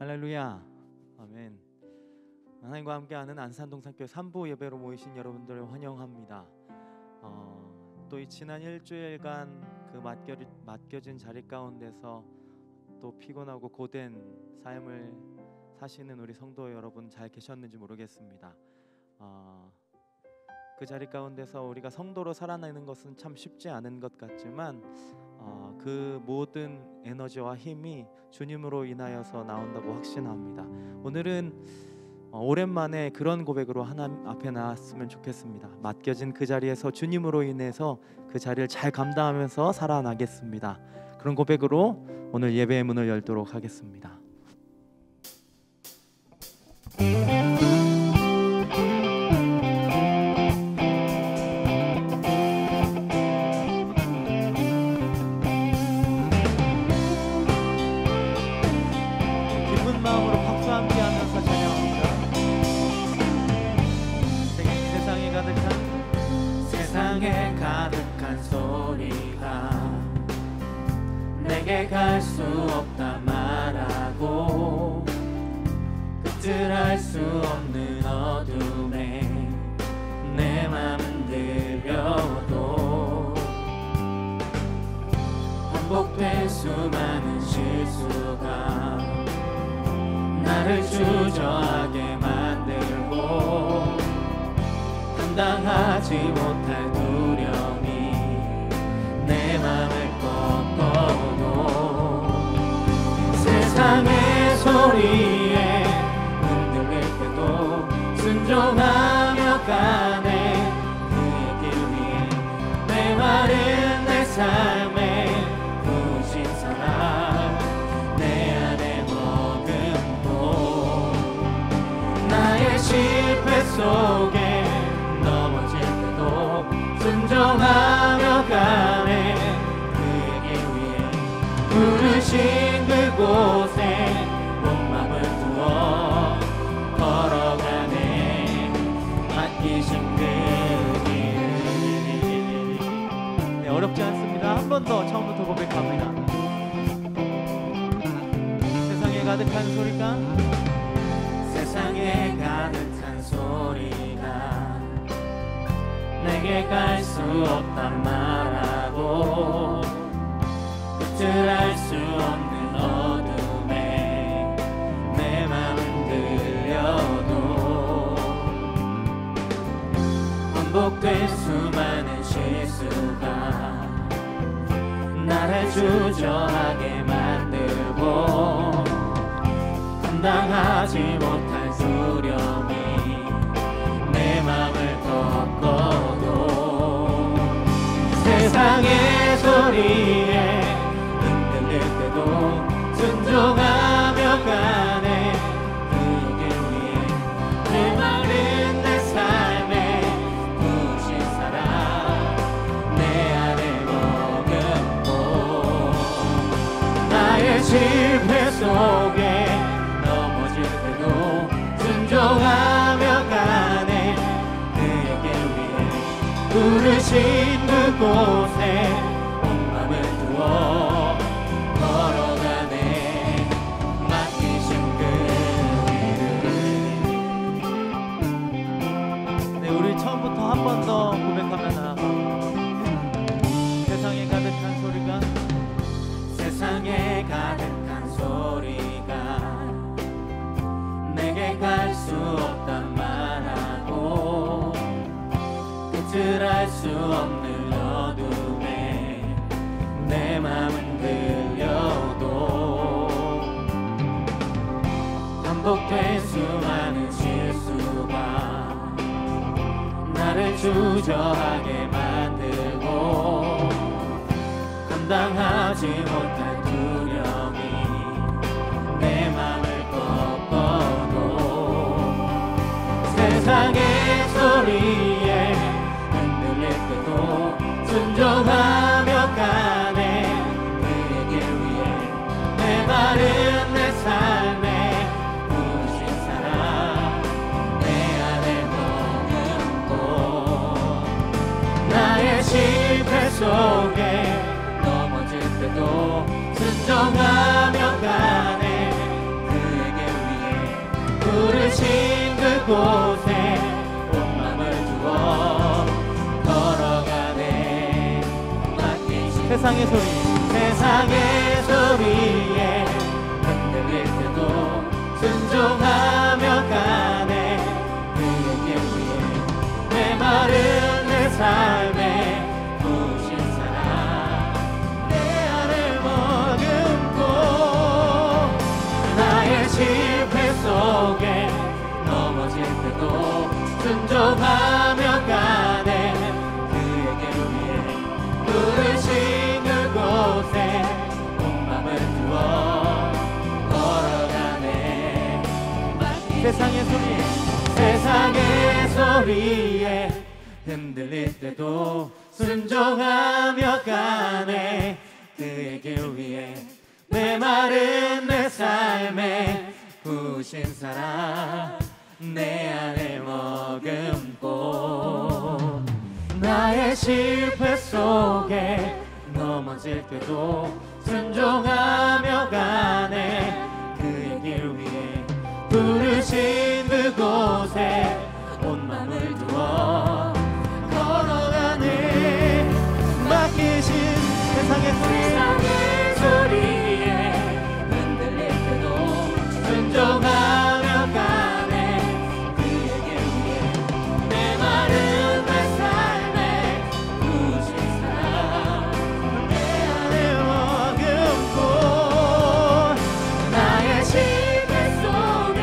할렐루야, 아멘. 하나님과 함께하는 안산동산교회 3부 예배로 모이신 여러분들을 환영합니다. 또 이 지난 일주일간 그 맡겨진 자리 가운데서 또 피곤하고 고된 삶을 사시는 우리 성도 여러분 잘 계셨는지 모르겠습니다. 그 자리 가운데서 우리가 성도로 살아내는 것은 참 쉽지 않은 것 같지만 그 모든 에너지와 힘이 주님으로 인하여서 나온다고 확신합니다. 오늘은 오랜만에 그런 고백으로 하나님 앞에 나왔으면 좋겠습니다. 맡겨진 그 자리에서 주님으로 인해서 그 자리를 잘 감당하면서 살아나겠습니다. 그런 고백으로 오늘 예배의 문을 열도록 하겠습니다. 기쁜 마음으로 박수 함께 하면서 찬양합니다. 세상에 가득한 소리가 내게 갈 수 없다 말하고 끝을 알 수 없는 어둠에 내 맘은 들려도 반복된 수많은 실수가 나를 주저하게 만들고 감당하지 못할 두려움이 내 맘을 꺾어도 세상의 소리에 흔들릴 때도 순종하며 가네. 그의 길 위에 내 말은 내 삶에 부신 사랑 내 안에 머금고 나의 실패 속에 넘어질 때도 순종하며 가네. 그의 길 위에 부르신 그곳에 온 맘을 두어 걸어가네. 맡기신 그 길. 네, 어렵지 않습니다. 한 번 더 처음부터 고백합니다. 세상에 가득한 소리가 세상에 가득한 소리가 내게 갈 수 없단 말하고 끝을 알 수 없는 어둠에 내 맘은 들려도 반복된 수많은 실수가 나를 주저하게 만들고 감당하지 못할 두려움이 내 맘을 꺾어도 세상의 소리에 흔들릴 때도 순종하며 가네. 그의 길 위에 내 말은 내 삶에 부신 사랑 내 안에 머금고 나의 실패 속에 넘어질 때도 순종하며 가네. 그의 길 위에 부르신 그곳에 온 맘을 두어 걸어가네. 맡기신 그 길. 네, 우리 처음부터 한 번 더 고백하면 세상에 가득한 소리가 세상에 가득한 소리가 내게 갈 수 없단 말하고 끝을 알 수 없는 어둠에 내 맘은 들려도 반복된 수많은 실수가 나를 주저하게 만들고 감당하지 못할 두려움이 내 맘을 꺾어도 세상의 소리에 흔들릴 때도 순종하며 가네. 그의 길 위에 내 말은 내 삶에 부신 사랑 내 안에 머금고 나의 실패 속에 넘어질 때도 순종하며 가네. 그의 부르신 그곳에 온 맘을 두어 걸어가네. 세상의 소리, 세상의 소리에 흔들릴 때도 순종하며 가네. 그에게 위해 내 마른 내 삶에 부으신 사랑 내 안을 머금고 나의 실패 속에 넘어질 때도 순종하며 가네. 그에게 위해 부르신 그곳에 온 맘을 두어 걸어가네. 세상의 소리에, 세상의 소리에 흔들릴 때도 순종하며 가네. 그에게 위해 내 마른 내 삶에 부으신 사랑 내 안에 머금고 나의 실패 속에 넘어질 때도 순종하며 가네. 그의 길 위에 부르신 그곳에 온 맘을 두어 걸어가네. 맡기신 세상의 소리에 흔들릴 때도 순종하며 가네. 그에게 위해 내 마른 내 삶에 부으신 사랑 내 안에 머금고 나의 실패 속에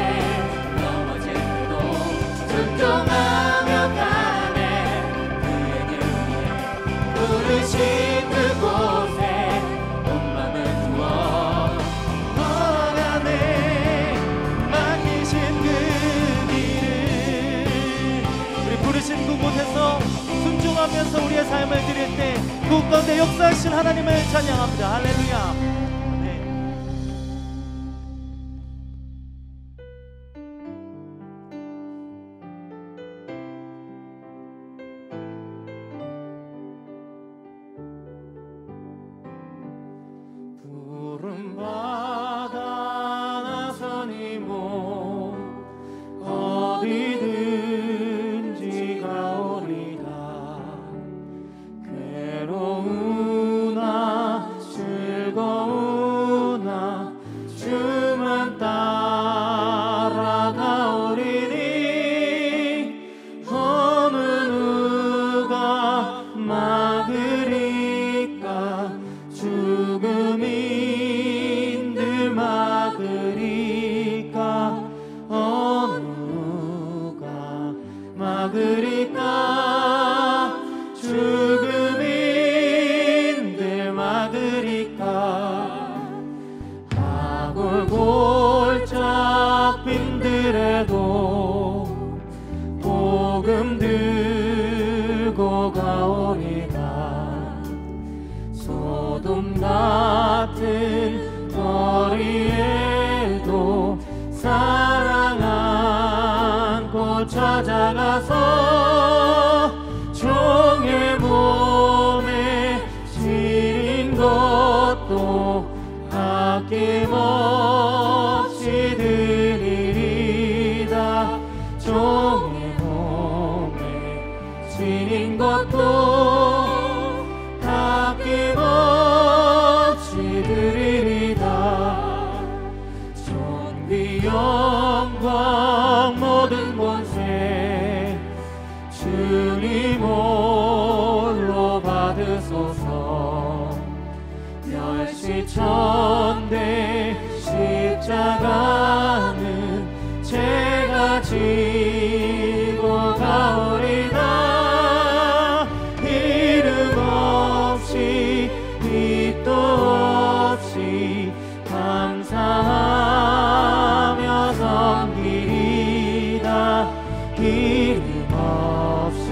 넘어질 때도 순종하며 가네. 그에게 위해 부르신 그곳에 온 맘을 두어 걸어가네. 맡기신 그 길을 우리 부르신 그곳에서 순종하면서 우리의 삶을 드릴 때 그 가운데 역사하신 하나님을 찬양합니다. 할렐루야. 네. 푸른 바다 나서니 뭐 어디든지 가오리다. 괴로우나 즐거우나 주만 따라가오리니 어느 누가 막으리까. 죽음인들 막으리까. 어느 누가 막으리까. 죽음인들 막으리까. 하골골짝 빈들에도 복음 들고 가오리다. 소돔 같은 거리에도 사랑 안고 찾아가서 종의 몸에 시린 것도 아낌없이 드리리다. 종의 몸에 시린 것도 아낌없이 드리리다. 존귀 영광 모든 권세 주님 홀로 받으소서. 멸시천대 십자가는 제가 지고 가오리다. 이름 없이 빛도 없이 감사하며 섬기리다. 이름 없이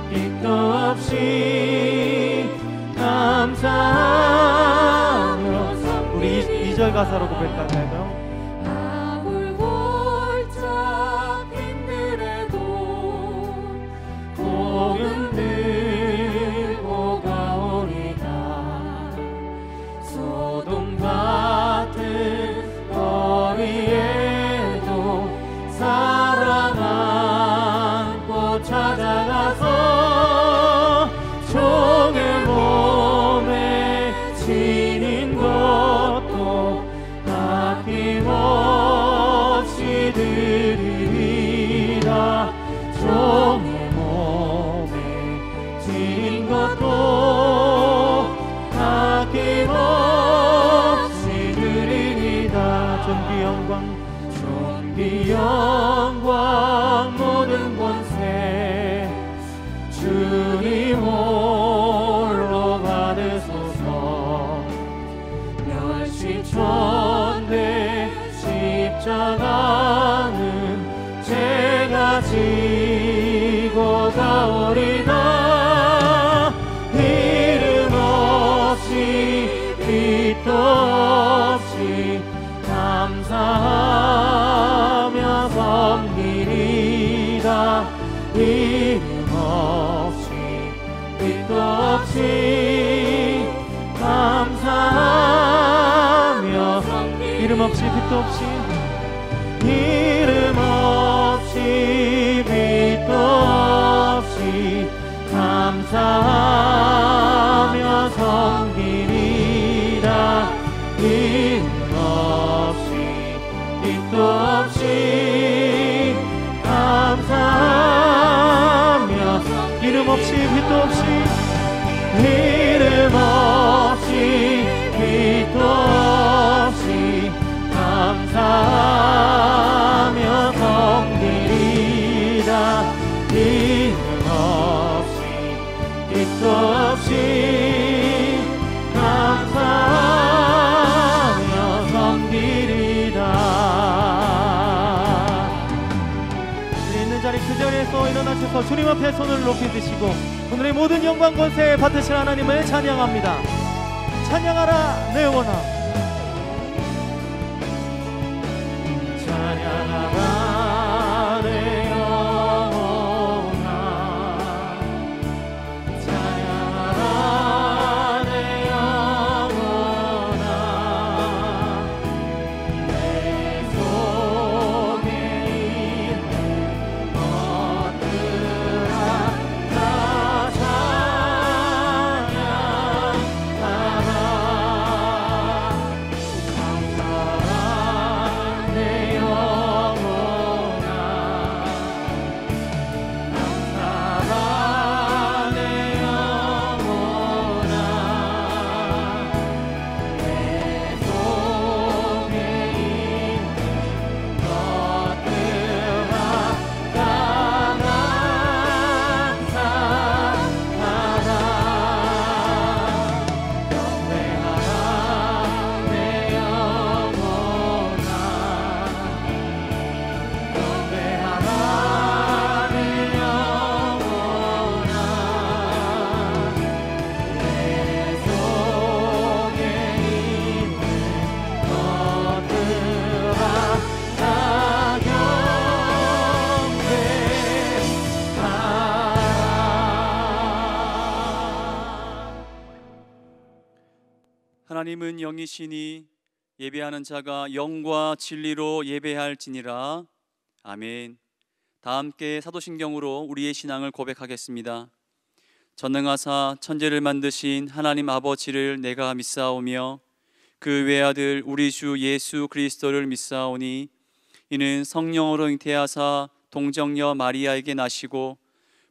빛도 없이 감사하며 섬기리다. 우리 2절 가사로 고백할까요? 아굴골짝 빈들에도 복음 들고 가오리다. 소돔 같은 거리에도 것도 아낌없이 드리리다. 존귀 영광 모든 권세 주님 홀로 받으소서. 멸시천대 십자가는 제가 지고 가오리다. 이름 없이 빛도 없이 감사하며 섬기리다. 이름 없이 빛도 없이 감사하며 이름 없이 빛도 없이 이름 없이 빛도 없이 감사하며 섬기리라. 이름 없이 빛도 없이 감사하며 이름 없이 빛도 없이 이름 없이 빛도 없이 감사하며 섬기리라. 이름 없이 빛도 없이 감사하며 섬기리라. 우리 있는 자리 그 자리에서 일어나셔서 주님 앞에 손을 높이 드시고 오늘의 모든 영광 권세 받으실 하나님을 찬양합니다. 찬양하라 내 영혼아. 찬양하라 내 영혼아. 찬양하라 내 영혼아. 내 속에 있는 것들아 다 하나님은 영이시니 예배하는 자가 영과 진리로 예배할지니라. 아멘. 다 함께 사도신경으로 우리의 신앙을 고백하겠습니다. 전능하사 천지를 만드신 하나님 아버지를 내가 믿사오며 그 외아들 우리 주 예수 그리스도를 믿사오니 이는 성령으로 잉태하사 동정녀 마리아에게 나시고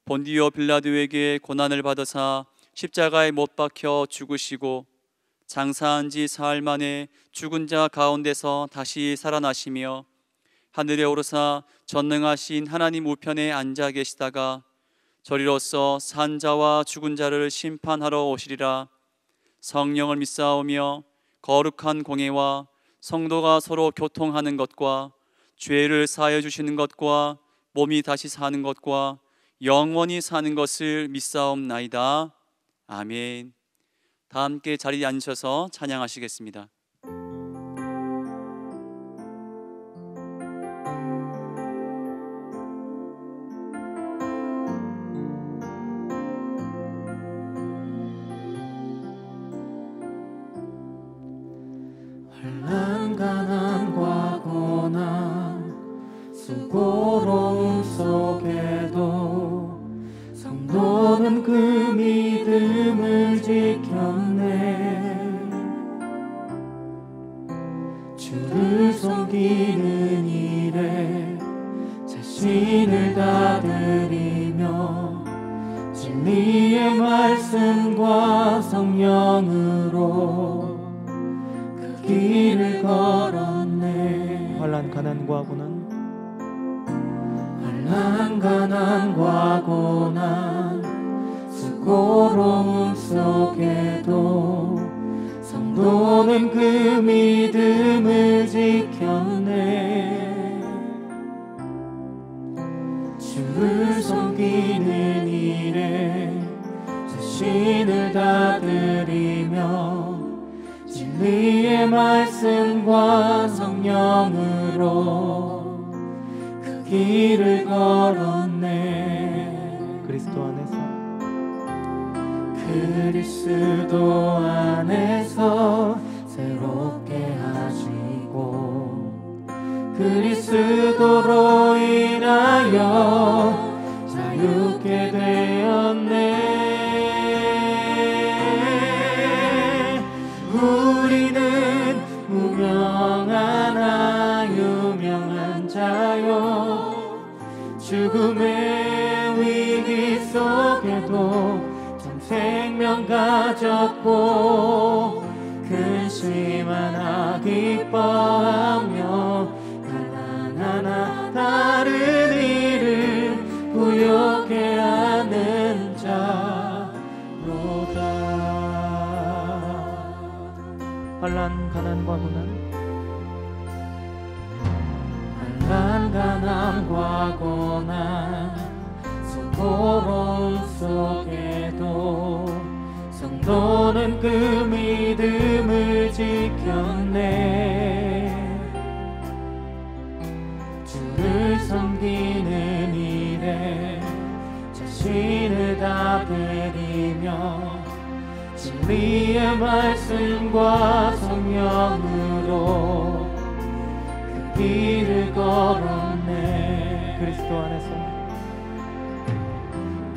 본디오 빌라도에게 고난을 받으사 십자가에 못 박혀 죽으시고 장사한 지 사흘 만에 죽은 자 가운데서 다시 살아나시며 하늘에 오르사 전능하신 하나님 우편에 앉아 계시다가 저리로서 산 자와 죽은 자를 심판하러 오시리라. 성령을 믿사오며 거룩한 공예와 성도가 서로 교통하는 것과 죄를 사하여 주시는 것과 몸이 다시 사는 것과 영원히 사는 것을 믿사옵나이다. 아멘. 다 함께 자리에 앉으셔서 찬양하시겠습니다. 환난 가난과 고난 수고로움 속에도 성도는 그 믿음을 지켰네. 주를 섬기는 일에 자신을 다 드리며 진리의 말씀과 성령으로 그 길을 걸었네. 환난 가난과 고난, 환난 가난과 고난, 수고로움 속에도 성도는 그 믿음을 지켰네. 주를 섬기는 일에 자신을 다 드리며 진리의 말씀과 성령으로 그 길을 걸었네. 그리스도 안에서 새롭게 하시고 그리스도로 인하여 자유케 되었네. 우리는 무명하나 유명한 자요, 죽음의 위기 속에도 생명 가졌고 근심 하나 기뻐하며 하나하나 다른 일을 부욕해 하는 자로다. 환난 가난과 고난, 환난 가난과 고난, 수고로움 속에도 성도는 그 믿음을 지켰네. 주를 섬기는 일에 자신을 다 드리며 진리의 말씀과 성령으로 그 길을 걸었네.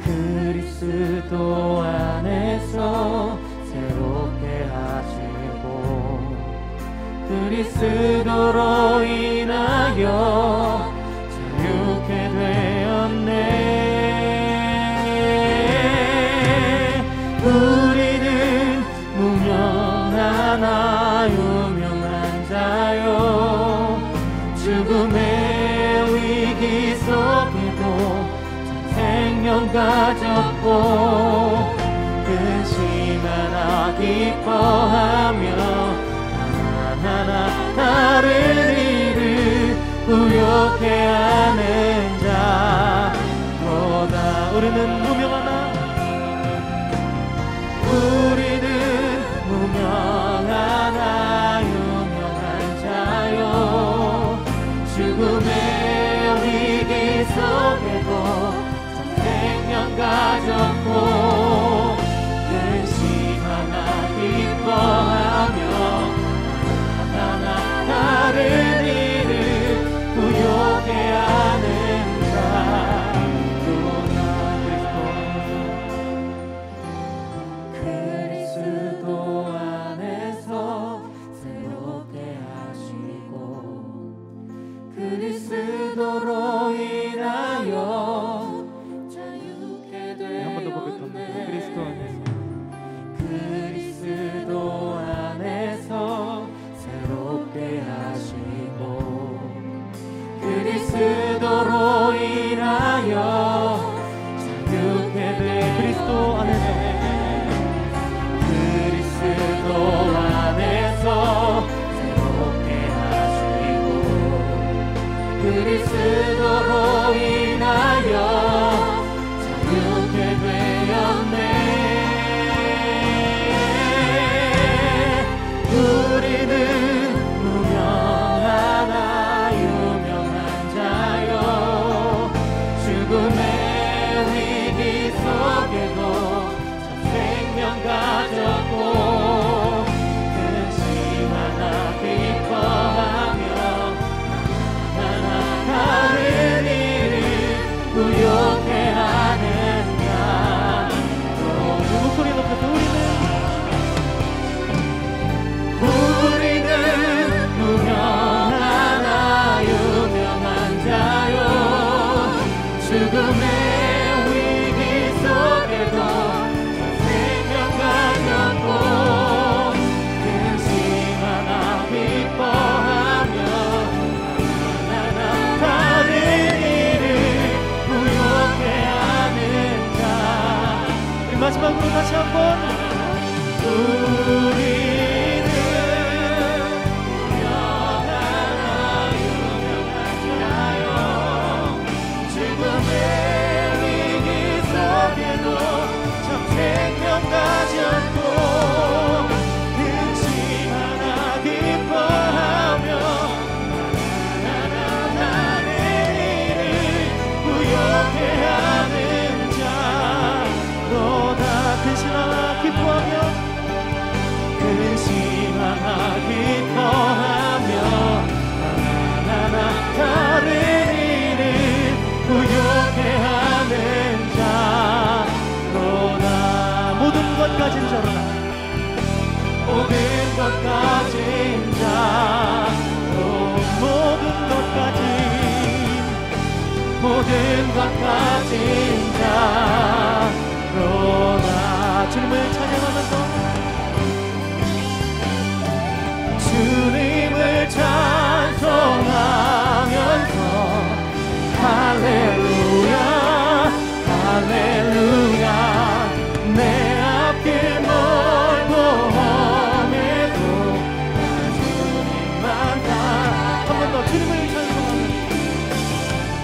그리스도 안에서 새롭게 하시고 그리스도로 인하여 자유케 되었네. 우리는 무명하나 유명한 자요, 죽음의 위기 속에도 생명 가졌고 근심 하나 기뻐하며 하나하나 다른 일을 부욕해 하는 자로다. 우리는 무명하나 유명한 자요, 죽음의 위기 속에도 생명 가졌고 근심 하나 기뻐하며 하나하나 다른 일을 부욕해 하는 자로다. 그리스도 안에서 새롭게 하시고 그리스도로 인하여 그리스도 안에서 새롭게 하시고 그리스도로 인하여 자유케 돼. 그리스도 안에서 새롭게 하시고 그리스도로 인하여 자유케 되었네. 우리는 무명하나 유명한 자요, 죽음의 위기 속에도 마지막으로 다시 한번 우리는 유명하여 죽음의 위기 속에도 참 생명 가졌고 근심 하나 기뻐하며 나는 이를 부욕해 하는 자로다. 근심 하나 기뻐하며 근심 하나 기뻐하며 나나 다른 이를 부욕해 하는 자로다. 모든 것 가진 자로다. 모든 것 가진 자로 모든 것 가진 자로다. 주님을 찬양하면서 주님을 찬송하면서 할렐루야 할렐루야 내 앞길 멀고 험해도 주님만 다. 한 번 더 주님을 찬송하면서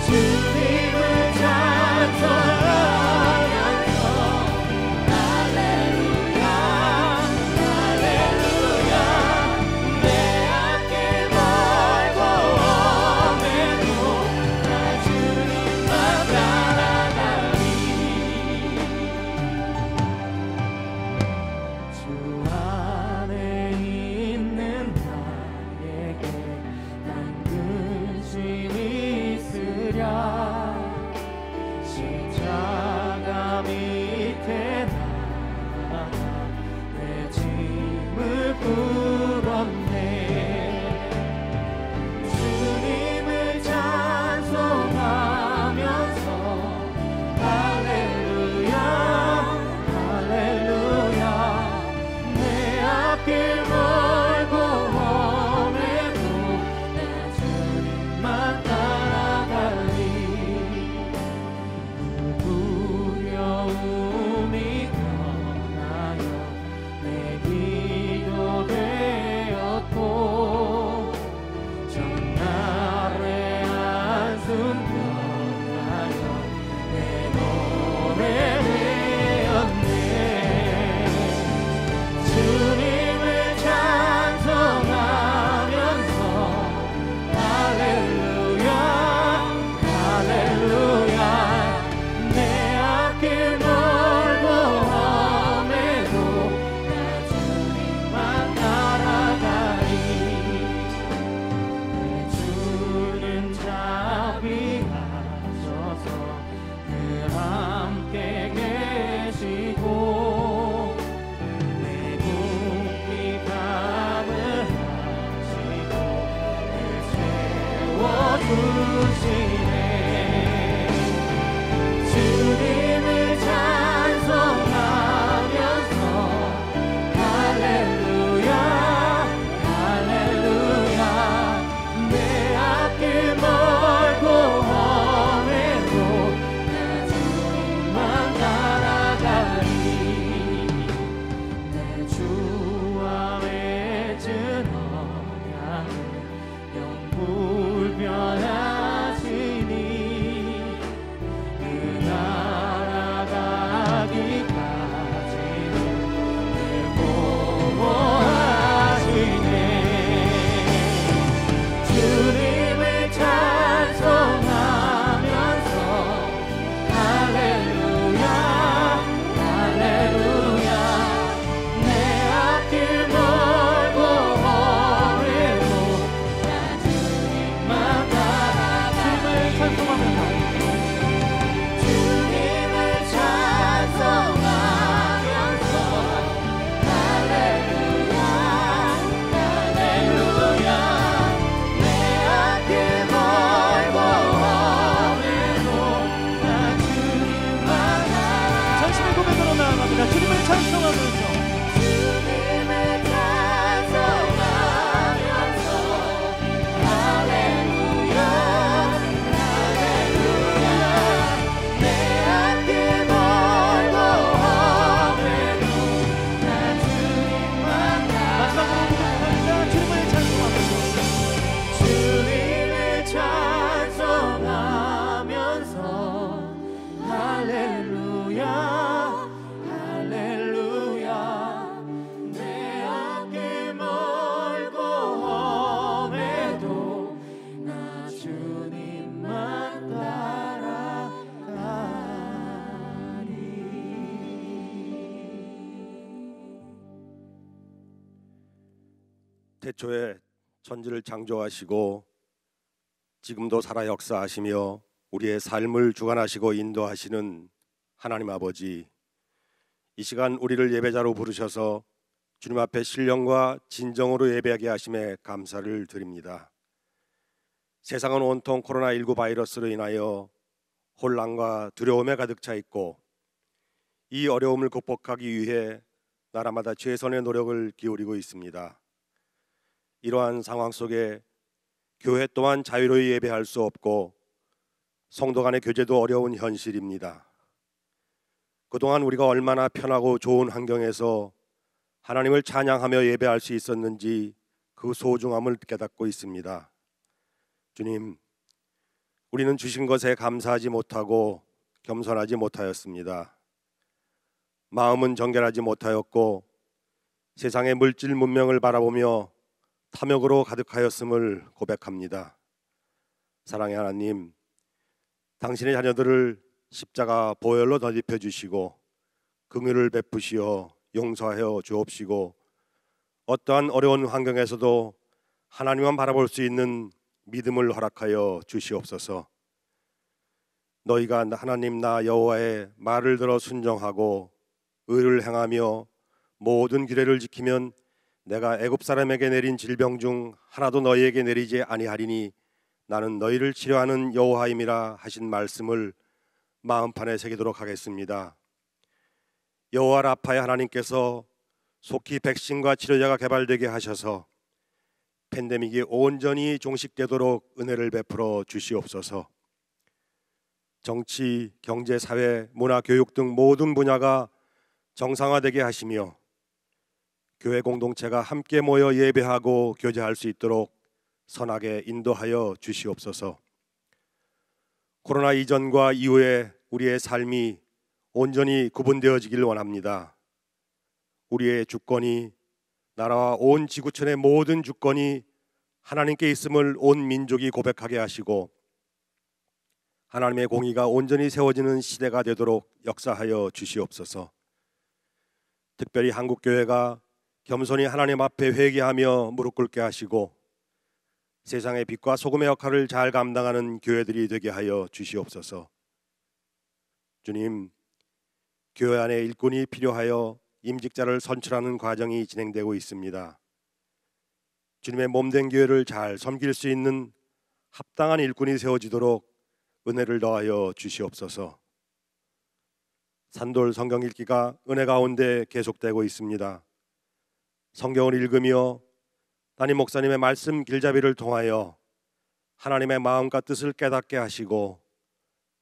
주님을 찬송하면서 할렐루야 할렐루야 내 앞길 멀고 험해도 나 주님만 따라가리. 태초에 천지를 창조하시고 지금도 살아 역사하시며 우리의 삶을 주관하시고 인도하시는 하나님 아버지, 이 시간 우리를 예배자로 부르셔서 주님 앞에 신령과 진정으로 예배하게 하심에 감사를 드립니다. 세상은 온통 코로나19 바이러스로 인하여 혼란과 두려움에 가득 차 있고, 이 어려움을 극복하기 위해 나라마다 최선의 노력을 기울이고 있습니다. 이러한 상황 속에 교회 또한 자유로이 예배할 수 없고 성도 간의 교제도 어려운 현실입니다. 그동안 우리가 얼마나 편하고 좋은 환경에서 하나님을 찬양하며 예배할 수 있었는지 그 소중함을 깨닫고 있습니다. 주님, 우리는 주신 것에 감사하지 못하고 겸손하지 못하였습니다. 마음은 정결하지 못하였고 세상의 물질 문명을 바라보며 탐욕으로 가득하였음을 고백합니다. 사랑의 하나님, 당신의 자녀들을 십자가 보혈로 덧입혀 주시고 긍휼을 베푸시어 용서하여 주옵시고, 어떠한 어려운 환경에서도 하나님만 바라볼 수 있는 믿음을 허락하여 주시옵소서. 너희가 하나님 나 여호와의 말을 들어 순종하고 의를 행하며 모든 규례를 지키면 내가 애굽 사람에게 내린 질병 중 하나도 너희에게 내리지 아니하리니 나는 너희를 치료하는 여호와임이라 하신 말씀을 마음판에 새기도록 하겠습니다. 여호와 라파의 하나님께서 속히 백신과 치료제가 개발되게 하셔서 팬데믹이 온전히 종식되도록 은혜를 베풀어 주시옵소서. 정치, 경제, 사회, 문화, 교육 등 모든 분야가 정상화되게 하시며 교회 공동체가 함께 모여 예배하고 교제할 수 있도록 선하게 인도하여 주시옵소서. 코로나 이전과 이후에 우리의 삶이 온전히 구분되어지길 원합니다. 우리의 주권이, 나라와 온 지구촌의 모든 주권이 하나님께 있음을 온 민족이 고백하게 하시고 하나님의 공의가 온전히 세워지는 시대가 되도록 역사하여 주시옵소서. 특별히 한국교회가 겸손히 하나님 앞에 회개하며 무릎 꿇게 하시고 세상의 빛과 소금의 역할을 잘 감당하는 교회들이 되게 하여 주시옵소서. 주님, 교회 안에 일꾼이 필요하여 임직자를 선출하는 과정이 진행되고 있습니다. 주님의 몸된 교회를 잘 섬길 수 있는 합당한 일꾼이 세워지도록 은혜를 더하여 주시옵소서. 산돌 성경 읽기가 은혜 가운데 계속되고 있습니다. 성경을 읽으며 담임 목사님의 말씀 길잡이를 통하여 하나님의 마음과 뜻을 깨닫게 하시고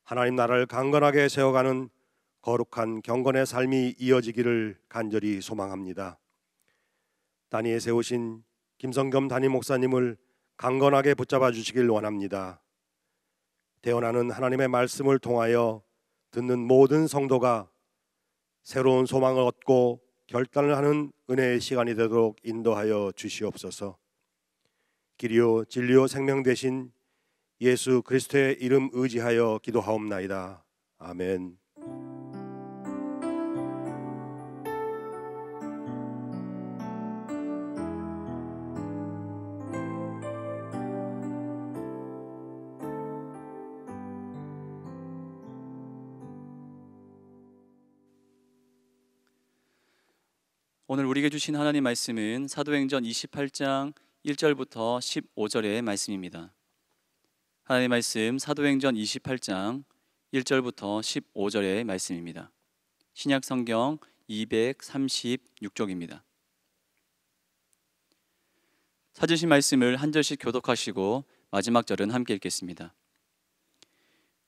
하나님 나라를 강건하게 세워가는 거룩한 경건의 삶이 이어지기를 간절히 소망합니다. 단위에 세우신 김성겸 담임 목사님을 강건하게 붙잡아 주시길 원합니다. 태어나는 하나님의 말씀을 통하여 듣는 모든 성도가 새로운 소망을 얻고 결단을 하는 은혜의 시간이 되도록 인도하여 주시옵소서. 길이요 진리요 생명 되신 예수 그리스도의 이름 의지하여 기도하옵나이다. 아멘. 오늘 우리에게 주신 하나님 말씀은 사도행전 28장 1절부터 15절의 말씀입니다. 하나님 말씀 사도행전 28장 1절부터 15절의 말씀입니다. 신약 성경 236쪽입니다. 찾으신 말씀을 한 절씩 교독하시고 마지막 절은 함께 읽겠습니다.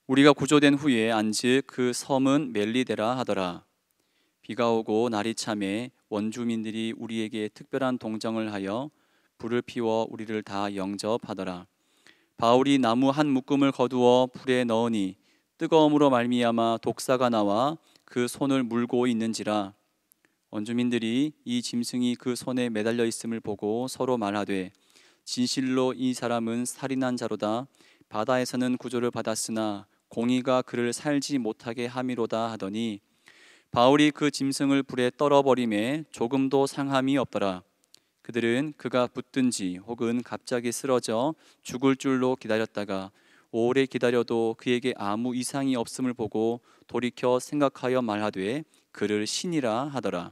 우리가 구조된 후에 안즉 그 섬은 멜리데라 하더라. 비가 오고 날이 참에 원주민들이 우리에게 특별한 동정을 하여 불을 피워 우리를 다 영접하더라. 바울이 나무 한 묶음을 거두어 불에 넣으니 뜨거움으로 말미암아 독사가 나와 그 손을 물고 있는지라. 원주민들이 이 짐승이 그 손에 매달려 있음을 보고 서로 말하되 진실로 이 사람은 살인한 자로다. 바다에서는 구조를 받았으나 공의가 그를 살지 못하게 함이로다 하더니 바울이 그 짐승을 불에 떨어버림에 조금도 상함이 없더라. 그들은 그가 붙든지 혹은 갑자기 쓰러져 죽을 줄로 기다렸다가 오래 기다려도 그에게 아무 이상이 없음을 보고 돌이켜 생각하여 말하되 그를 신이라 하더라.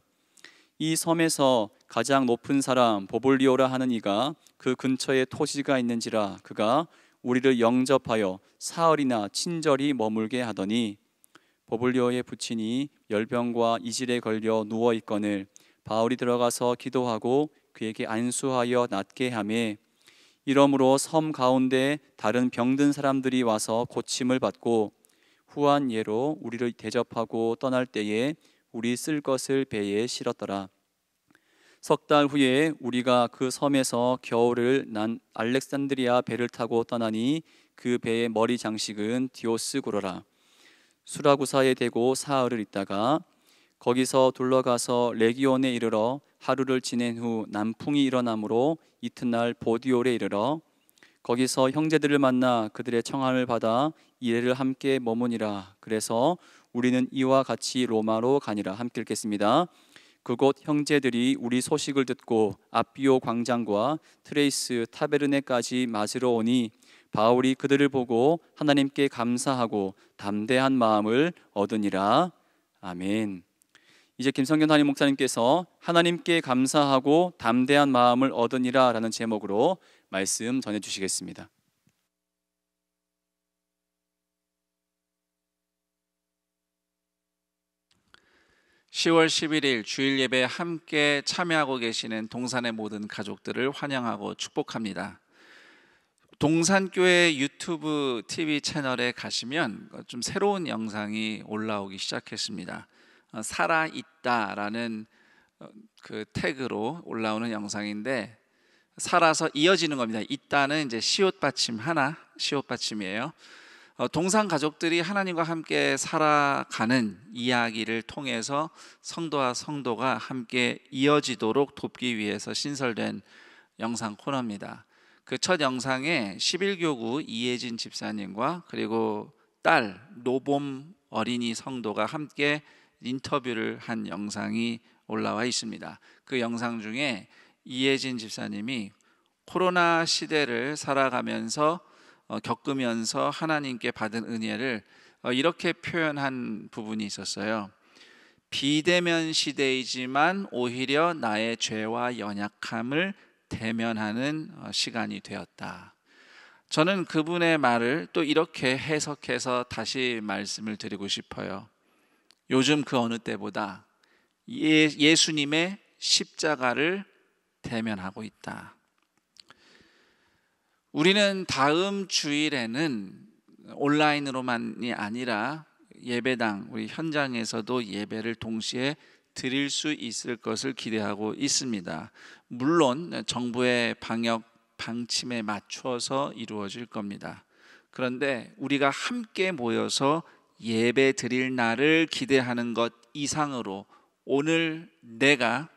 이 섬에서 가장 높은 사람 보볼리오라 하는 이가 그 근처에 토지가 있는지라 그가 우리를 영접하여 사흘이나 친절히 머물게 하더니 보볼리오의 부친이 열병과 이질에 걸려 누워 있거늘 바울이 들어가서 기도하고 그에게 안수하여 낫게 하매 이러므로 섬 가운데 다른 병든 사람들이 와서 고침을 받고 후한 예로 우리를 대접하고 떠날 때에 우리 쓸 것을 배에 실었더라. 석 달 후에 우리가 그 섬에서 겨울을 난 알렉산드리아 배를 타고 떠나니 그 배의 머리 장식은 디오스구로라. 수라구사에 대고 사흘을 있다가 거기서 둘러가서 레기온에 이르러 하루를 지낸 후 남풍이 일어나므로 이튿날 보디올에 이르러 거기서 형제들을 만나 그들의 청함을 받아 이래를 함께 머무니라. 그래서 우리는 이와 같이 로마로 가니라. 함께 읽겠습니다. 그곳 형제들이 우리 소식을 듣고 아비오 광장과 트레이스 타베르네까지 맞으러 오니 바울이 그들을 보고 하나님께 감사하고 담대한 마음을 얻으니라. 아멘. 이제 김성균 담임 목사님께서 하나님께 감사하고 담대한 마음을 얻으니라 라는 제목으로 말씀 전해주시겠습니다. (10월 11일) 주일 예배에 함께 참여하고 계시는 동산의 모든 가족들을 환영하고 축복합니다. 동산교회 유튜브 TV 채널에 가시면 좀 새로운 영상이 올라오기 시작했습니다. 살아있다라는 그 태그로 올라오는 영상인데 살아서 이어지는 겁니다. 있다는 이제 시옷 받침 하나, 시옷 받침이에요. 동산 가족들이 하나님과 함께 살아가는 이야기를 통해서 성도와 성도가 함께 이어지도록 돕기 위해서 신설된 영상 코너입니다. 그 첫 영상에 11교구 이혜진 집사님과 그리고 딸 노봄 어린이 성도가 함께 인터뷰를 한 영상이 올라와 있습니다. 그 영상 중에 이혜진 집사님이 코로나 시대를 살아가면서 겪으면서 하나님께 받은 은혜를 이렇게 표현한 부분이 있었어요. 비대면 시대이지만 오히려 나의 죄와 연약함을 대면하는 시간이 되었다. 저는 그분의 말을 또 이렇게 해석해서 다시 말씀을 드리고 싶어요. 요즘 그 어느 때보다 예수님의 십자가를 대면하고 있다. 우리는 다음 주일에는 온라인으로만이 아니라 예배당, 우리 현장에서도 예배를 동시에 드릴 수 있을 것을 기대하고 있습니다. 물론 정부의 방역 방침에 맞춰서 이루어질 겁니다. 그런데 우리가 함께 모여서 예배 드릴 날을 기대하는 것 이상으로 오늘 내가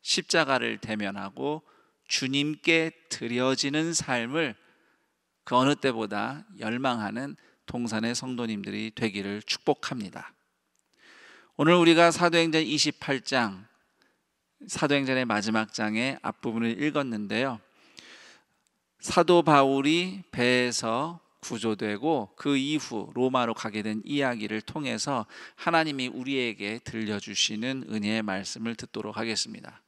십자가를 대면하고 주님께 드려지는 삶을 그 어느 때보다 열망하는 동산의 성도님들이 되기를 축복합니다. 오늘 우리가 사도행전 28장, 사도행전의 마지막 장의 앞부분을 읽었는데요. 사도 바울이 배에서 구조되고 그 이후 로마로 가게 된 이야기를 통해서 하나님이 우리에게 들려주시는 은혜의 말씀을 듣도록 하겠습니다.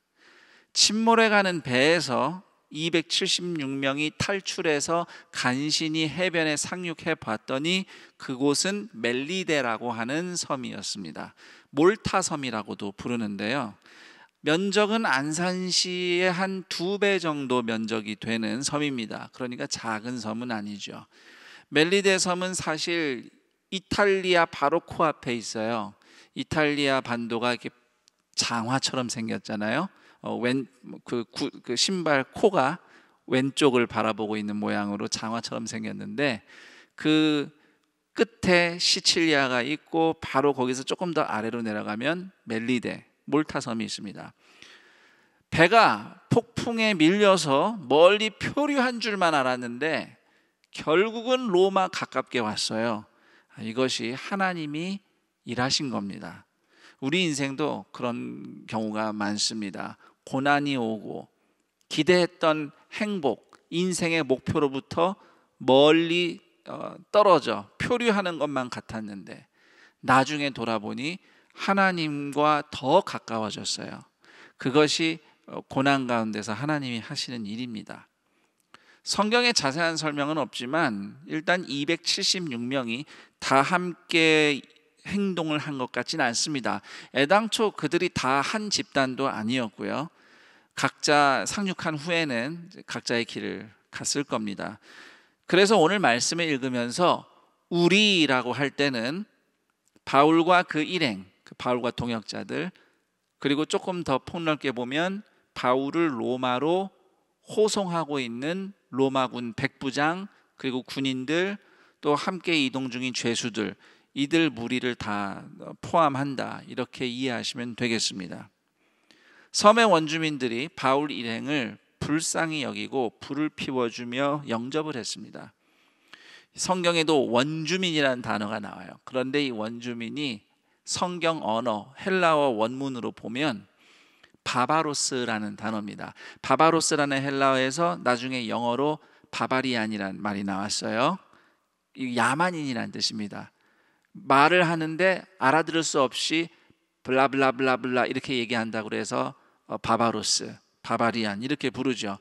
침몰해가는 배에서 276명이 탈출해서 간신히 해변에 상륙해 봤더니 그곳은 멜리데라고 하는 섬이었습니다. 몰타섬이라고도 부르는데요. 면적은 안산시의 한 2배 정도 면적이 되는 섬입니다. 그러니까 작은 섬은 아니죠. 멜리데 섬은 사실 이탈리아 바로 코앞에 있어요. 이탈리아 반도가 이렇게 장화처럼 생겼잖아요. 그 신발 코가 왼쪽을 바라보고 있는 모양으로 장화처럼 생겼는데 그 끝에 시칠리아가 있고 바로 거기서 조금 더 아래로 내려가면 멜리데, 몰타섬이 있습니다. 배가 폭풍에 밀려서 멀리 표류한 줄만 알았는데 결국은 로마 가깝게 왔어요. 이것이 하나님이 일하신 겁니다. 우리 인생도 그런 경우가 많습니다. 고난이 오고 기대했던 행복, 인생의 목표로부터 멀리 떨어져 표류하는 것만 같았는데 나중에 돌아보니 하나님과 더 가까워졌어요. 그것이 고난 가운데서 하나님이 하시는 일입니다. 성경에 자세한 설명은 없지만 일단 276명이 다 함께 행동을 한 것 같지는 않습니다. 애당초 그들이 다 한 집단도 아니었고요. 각자 상륙한 후에는 각자의 길을 갔을 겁니다. 그래서 오늘 말씀을 읽으면서 우리라고 할 때는 바울과 그 일행, 그 바울과 동역자들, 그리고 조금 더 폭넓게 보면 바울을 로마로 호송하고 있는 로마군 백부장, 그리고 군인들, 또 함께 이동 중인 죄수들, 이들 무리를 다 포함한다, 이렇게 이해하시면 되겠습니다. 섬의 원주민들이 바울 일행을 불쌍히 여기고 불을 피워주며 영접을 했습니다. 성경에도 원주민이라는 단어가 나와요. 그런데 이 원주민이 성경 언어 헬라어 원문으로 보면 바바로스라는 단어입니다. 바바로스라는 헬라어에서 나중에 영어로 바바리안이라는 말이 나왔어요. 야만인이라는 뜻입니다. 말을 하는데 알아들을 수 없이 블라블라블라블라 이렇게 얘기한다고 해서 바바로스, 바바리안 이렇게 부르죠.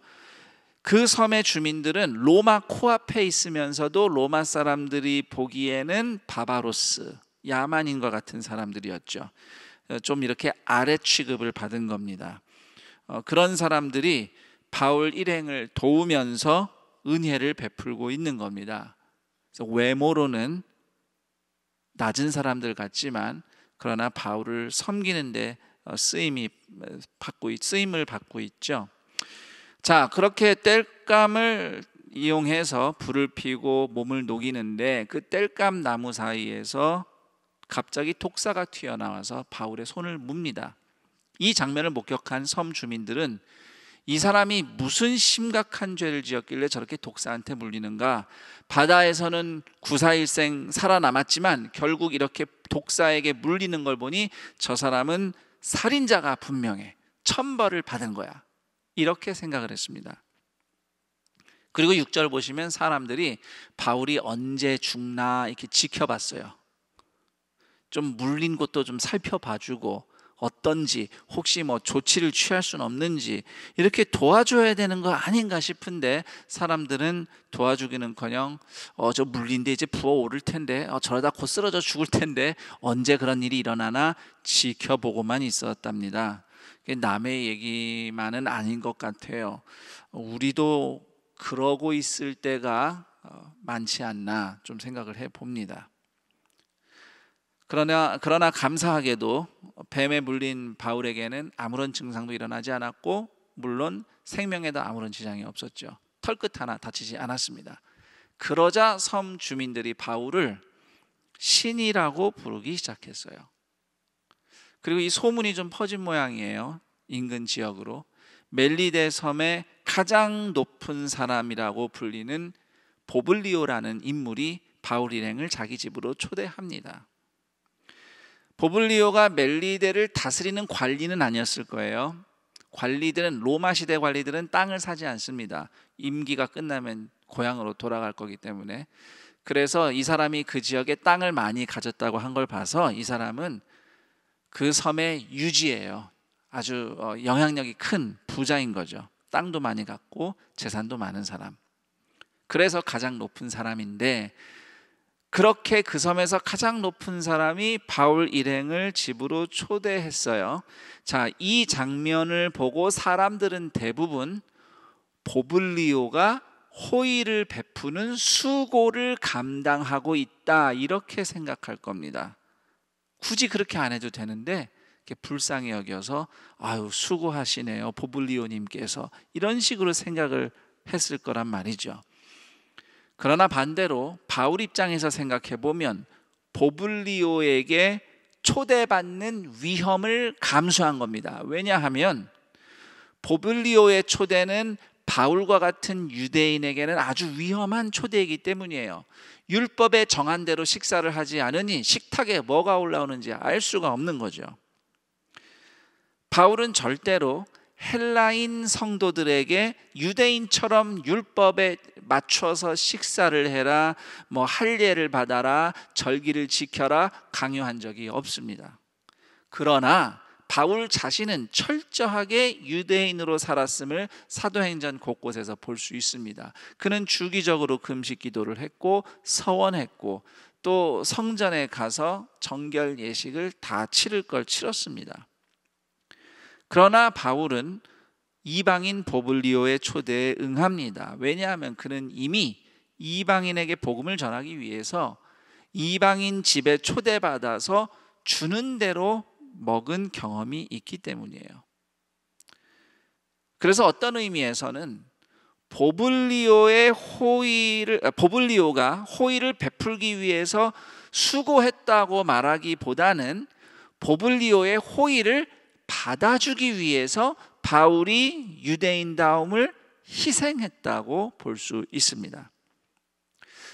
그 섬의 주민들은 로마 코앞에 있으면서도 로마 사람들이 보기에는 바바로스, 야만인과 같은 사람들이었죠. 좀 이렇게 아래 취급을 받은 겁니다. 그런 사람들이 바울 일행을 도우면서 은혜를 베풀고 있는 겁니다. 그래서 외모로는 낮은 사람들 같지만 그러나 바울을 섬기는데 쓰임을 받고 있죠. 자, 그렇게 땔감을 이용해서 불을 피고 몸을 녹이는데 그 땔감 나무 사이에서 갑자기 독사가 튀어나와서 바울의 손을 뭅니다. 이 장면을 목격한 섬 주민들은 이 사람이 무슨 심각한 죄를 지었길래 저렇게 독사한테 물리는가? 바다에서는 구사일생 살아남았지만 결국 이렇게 독사에게 물리는 걸 보니 저 사람은 살인자가 분명해. 천벌을 받은 거야. 이렇게 생각을 했습니다. 그리고 6절 보시면 사람들이 바울이 언제 죽나 이렇게 지켜봤어요. 좀 물린 곳도 좀 살펴봐주고 어떤지, 혹시 뭐 조치를 취할 수는 없는지 이렇게 도와줘야 되는 거 아닌가 싶은데 사람들은 도와주기는커녕 저 물린데 이제 부어오를 텐데 저러다 곧 쓰러져 죽을 텐데 언제 그런 일이 일어나나 지켜보고만 있었답니다. 남의 얘기만은 아닌 것 같아요. 우리도 그러고 있을 때가 많지 않나 좀 생각을 해봅니다. 그러나 감사하게도 뱀에 물린 바울에게는 아무런 증상도 일어나지 않았고 물론 생명에도 아무런 지장이 없었죠. 털끝 하나 다치지 않았습니다. 그러자 섬 주민들이 바울을 신이라고 부르기 시작했어요. 그리고 이 소문이 좀 퍼진 모양이에요. 인근 지역으로 멜리데 섬의 가장 높은 사람이라고 불리는 보블리오라는 인물이 바울 일행을 자기 집으로 초대합니다. 보블리오가 멜리데를 다스리는 관리는 아니었을 거예요. 관리들은 로마 시대 관리들은 땅을 사지 않습니다. 임기가 끝나면 고향으로 돌아갈 거기 때문에. 그래서 이 사람이 그 지역에 땅을 많이 가졌다고 한 걸 봐서 이 사람은 그 섬의 유지예요. 아주 영향력이 큰 부자인 거죠. 땅도 많이 갖고 재산도 많은 사람. 그래서 가장 높은 사람인데 그렇게 그 섬에서 가장 높은 사람이 바울 일행을 집으로 초대했어요. 자, 이 장면을 보고 사람들은 대부분 보블리오가 호의를 베푸는 수고를 감당하고 있다 이렇게 생각할 겁니다. 굳이 그렇게 안 해도 되는데 이렇게 불쌍히 여겨서 아유 수고하시네요 보블리오님께서 이런 식으로 생각을 했을 거란 말이죠. 그러나 반대로 바울 입장에서 생각해 보면 보블리오에게 초대받는 위험을 감수한 겁니다. 왜냐하면 보블리오의 초대는 바울과 같은 유대인에게는 아주 위험한 초대이기 때문이에요. 율법에 정한 대로 식사를 하지 않으니 식탁에 뭐가 올라오는지 알 수가 없는 거죠. 바울은 절대로 헬라인 성도들에게 유대인처럼 율법에 맞춰서 식사를 해라, 뭐 할례를 받아라, 절기를 지켜라 강요한 적이 없습니다. 그러나 바울 자신은 철저하게 유대인으로 살았음을 사도행전 곳곳에서 볼 수 있습니다. 그는 주기적으로 금식 기도를 했고 서원했고 또 성전에 가서 정결 예식을 다 치를 걸 치렀습니다. 그러나 바울은 이방인 보블리오의 초대에 응합니다. 왜냐하면 그는 이미 이방인에게 복음을 전하기 위해서 이방인 집에 초대받아서 주는 대로 먹은 경험이 있기 때문이에요. 그래서 어떤 의미에서는 보블리오가 호의를 베풀기 위해서 수고했다고 말하기보다는 보블리오의 호의를 받아주기 위해서 바울이 유대인다움을 희생했다고 볼 수 있습니다.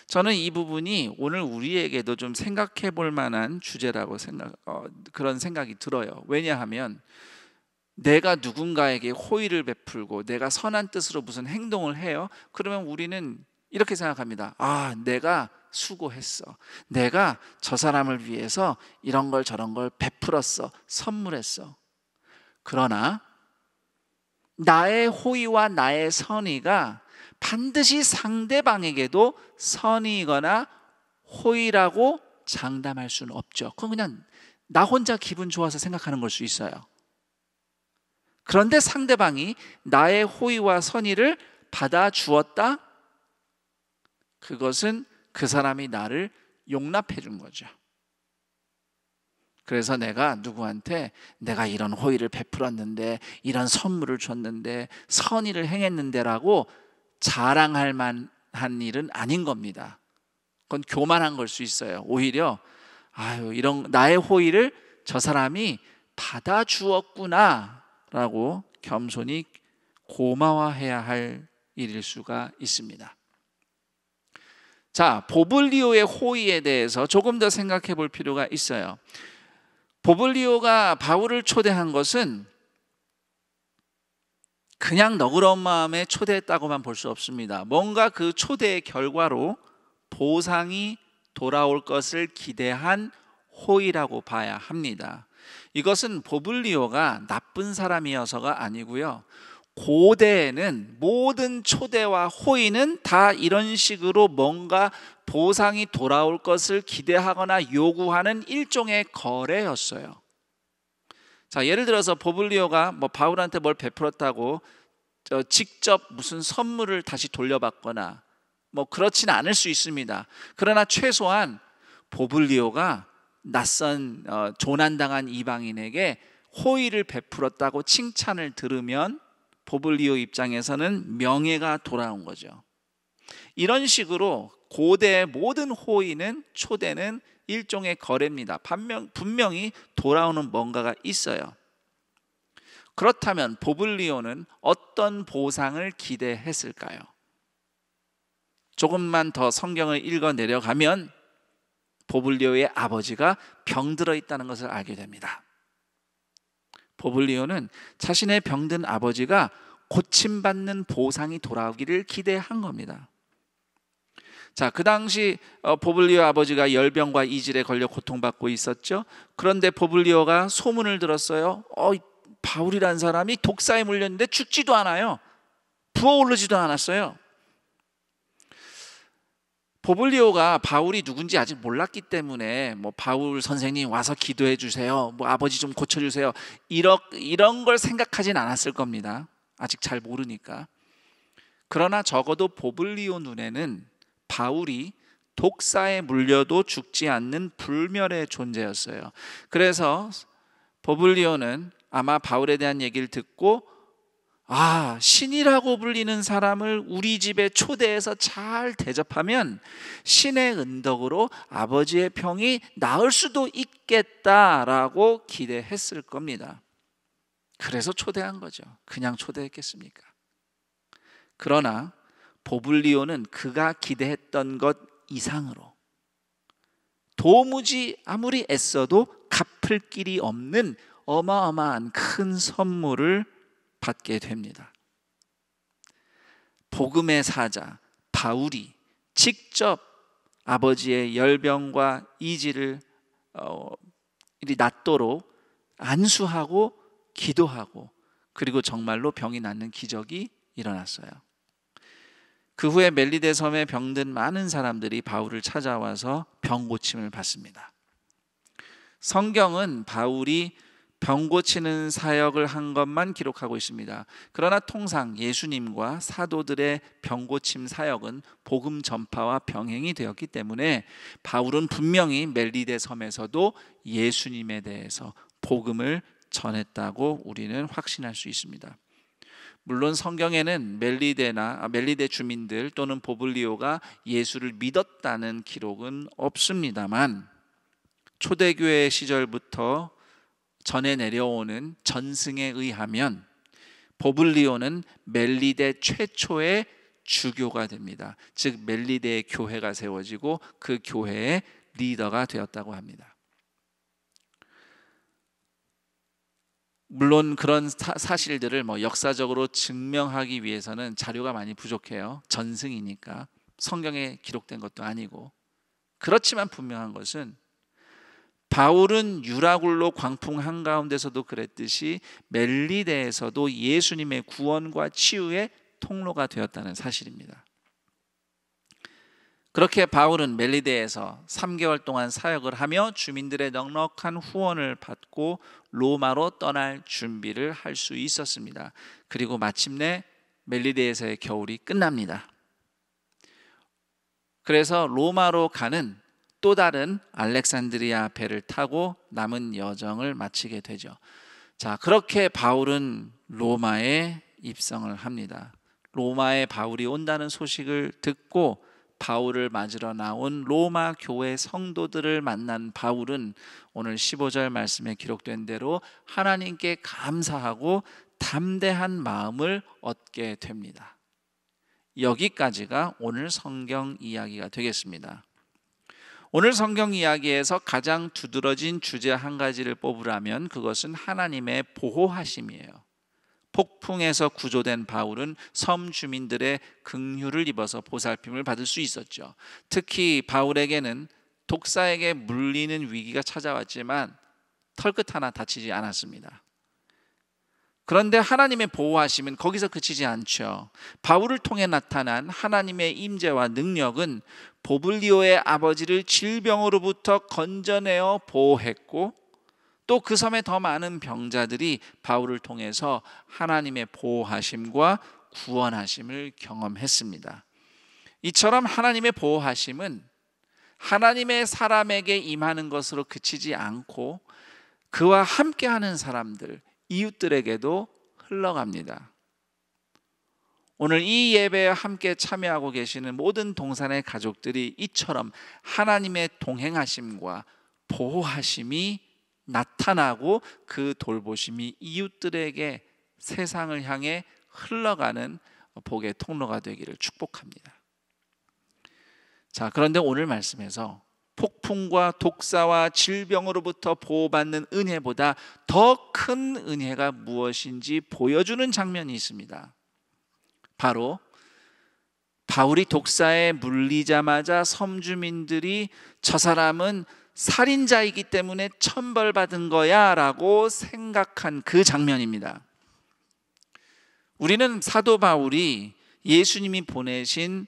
저는 이 부분이 오늘 우리에게도 좀 생각해 볼 만한 주제라고 그런 생각이 들어요. 왜냐하면 내가 누군가에게 호의를 베풀고 내가 선한 뜻으로 무슨 행동을 해요. 그러면 우리는 이렇게 생각합니다. 아, 내가 수고했어. 내가 저 사람을 위해서 이런 걸 저런 걸 베풀었어. 선물했어. 그러나 나의 호의와 나의 선의가 반드시 상대방에게도 선의이거나 호의라고 장담할 수는 없죠. 그건 그냥 나 혼자 기분 좋아서 생각하는 걸 수 있어요. 그런데 상대방이 나의 호의와 선의를 받아주었다? 그것은 그 사람이 나를 용납해 준 거죠. 그래서 내가 누구한테 내가 이런 호의를 베풀었는데 이런 선물을 줬는데 선의를 행했는데 라고 자랑할 만한 일은 아닌 겁니다. 그건 교만한 걸 수 있어요. 오히려 이런 나의 호의를 저 사람이 받아주었구나 라고 겸손히 고마워해야 할 일일 수가 있습니다. 자, 보블리오의 호의에 대해서 조금 더 생각해 볼 필요가 있어요. 보블리오가 바울을 초대한 것은 그냥 너그러운 마음에 초대했다고만 볼 수 없습니다. 뭔가 그 초대의 결과로 보상이 돌아올 것을 기대한 호의라고 봐야 합니다. 이것은 보블리오가 나쁜 사람이어서가 아니고요. 고대에는 모든 초대와 호의는 다 이런 식으로 뭔가 보상이 돌아올 것을 기대하거나 요구하는 일종의 거래였어요. 자, 예를 들어서 보블리오가 바울한테 뭘 베풀었다고 직접 무슨 선물을 다시 돌려받거나 그렇지는 않을 수 있습니다. 그러나 최소한 보블리오가 낯선 조난당한 이방인에게 호의를 베풀었다고 칭찬을 들으면 보블리오 입장에서는 명예가 돌아온 거죠. 이런 식으로 고대의 모든 호의는 초대는 일종의 거래입니다. 분명히 돌아오는 뭔가가 있어요. 그렇다면 보블리오는 어떤 보상을 기대했을까요? 조금만 더 성경을 읽어 내려가면 보블리오의 아버지가 병들어 있다는 것을 알게 됩니다. 보블리오는 자신의 병든 아버지가 고침받는 보상이 돌아오기를 기대한 겁니다. 자, 그 당시 보블리오 아버지가 열병과 이질에 걸려 고통받고 있었죠. 그런데 보블리오가 소문을 들었어요. 바울이라는 사람이 독사에 물렸는데 죽지도 않아요. 부어오르지도 않았어요. 보블리오가 바울이 누군지 아직 몰랐기 때문에 바울 선생님 와서 기도해 주세요, 아버지 좀 고쳐주세요, 이런 걸 생각하진 않았을 겁니다. 아직 잘 모르니까. 그러나 적어도 보블리오 눈에는 바울이 독사에 물려도 죽지 않는 불멸의 존재였어요. 그래서 보블리오는 아마 바울에 대한 얘기를 듣고 신이라고 불리는 사람을 우리 집에 초대해서 잘 대접하면 신의 은덕으로 아버지의 병이 나을 수도 있겠다라고 기대했을 겁니다. 그래서 초대한 거죠. 그냥 초대했겠습니까? 그러나 보블리오는 그가 기대했던 것 이상으로 도무지 아무리 애써도 갚을 길이 없는 어마어마한 큰 선물을 받게 됩니다. 복음의 사자 바울이 직접 아버지의 열병과 이지를 이리 낫도록 안수하고 기도하고 그리고 정말로 병이 낫는 기적이 일어났어요. 그 후에 멜리데 섬에 병든 많은 사람들이 바울을 찾아와서 병 고침을 받습니다. 성경은 바울이 병 고치는 사역을 한 것만 기록하고 있습니다. 그러나 통상 예수님과 사도들의 병 고침 사역은 복음 전파와 병행이 되었기 때문에 바울은 분명히 멜리데 섬에서도 예수님에 대해서 복음을 전했다고 우리는 확신할 수 있습니다. 물론 성경에는 멜리데 주민들 또는 보블리오가 예수를 믿었다는 기록은 없습니다만 초대교회 시절부터 전해 내려오는 전승에 의하면 보블리오는 멜리데 최초의 주교가 됩니다. 즉 멜리데의 교회가 세워지고 그 교회의 리더가 되었다고 합니다. 물론 그런 사실들을 역사적으로 증명하기 위해서는 자료가 많이 부족해요. 전승이니까 성경에 기록된 것도 아니고. 그렇지만 분명한 것은 바울은 유라굴로 광풍 한가운데서도 그랬듯이 멜리데에서도 예수님의 구원과 치유의 통로가 되었다는 사실입니다. 그렇게 바울은 멜리데에서 3개월 동안 사역을 하며 주민들의 넉넉한 후원을 받고 로마로 떠날 준비를 할 수 있었습니다. 그리고 마침내 멜리데에서의 겨울이 끝납니다. 그래서 로마로 가는 또 다른 알렉산드리아 배를 타고 남은 여정을 마치게 되죠. 자, 그렇게 바울은 로마에 입성을 합니다. 로마에 바울이 온다는 소식을 듣고 바울을 맞으러 나온 로마 교회 성도들을 만난 바울은 오늘 15절 말씀에 기록된 대로 하나님께 감사하고 담대한 마음을 얻게 됩니다. 여기까지가 오늘 성경 이야기가 되겠습니다. 오늘 성경 이야기에서 가장 두드러진 주제 한 가지를 뽑으라면 그것은 하나님의 보호하심이에요. 폭풍에서 구조된 바울은 섬 주민들의 긍휼을 입어서 보살핌을 받을 수 있었죠. 특히 바울에게는 독사에게 물리는 위기가 찾아왔지만 털끝 하나 다치지 않았습니다. 그런데 하나님의 보호하심은 거기서 그치지 않죠. 바울을 통해 나타난 하나님의 임재와 능력은 보블리오의 아버지를 질병으로부터 건져내어 보호했고 또 그 섬에 더 많은 병자들이 바울을 통해서 하나님의 보호하심과 구원하심을 경험했습니다. 이처럼 하나님의 보호하심은 하나님의 사람에게 임하는 것으로 그치지 않고 그와 함께하는 사람들, 이웃들에게도 흘러갑니다. 오늘 이 예배에 함께 참여하고 계시는 모든 동산의 가족들이 이처럼 하나님의 동행하심과 보호하심이 나타나고 그 돌보심이 이웃들에게 세상을 향해 흘러가는 복의 통로가 되기를 축복합니다. 자, 그런데 오늘 말씀에서 폭풍과 독사와 질병으로부터 보호받는 은혜보다 더 큰 은혜가 무엇인지 보여주는 장면이 있습니다. 바로 바울이 독사에 물리자마자 섬주민들이 저 사람은 살인자이기 때문에 천벌받은 거야 라고 생각한 그 장면입니다. 우리는 사도 바울이 예수님이 보내신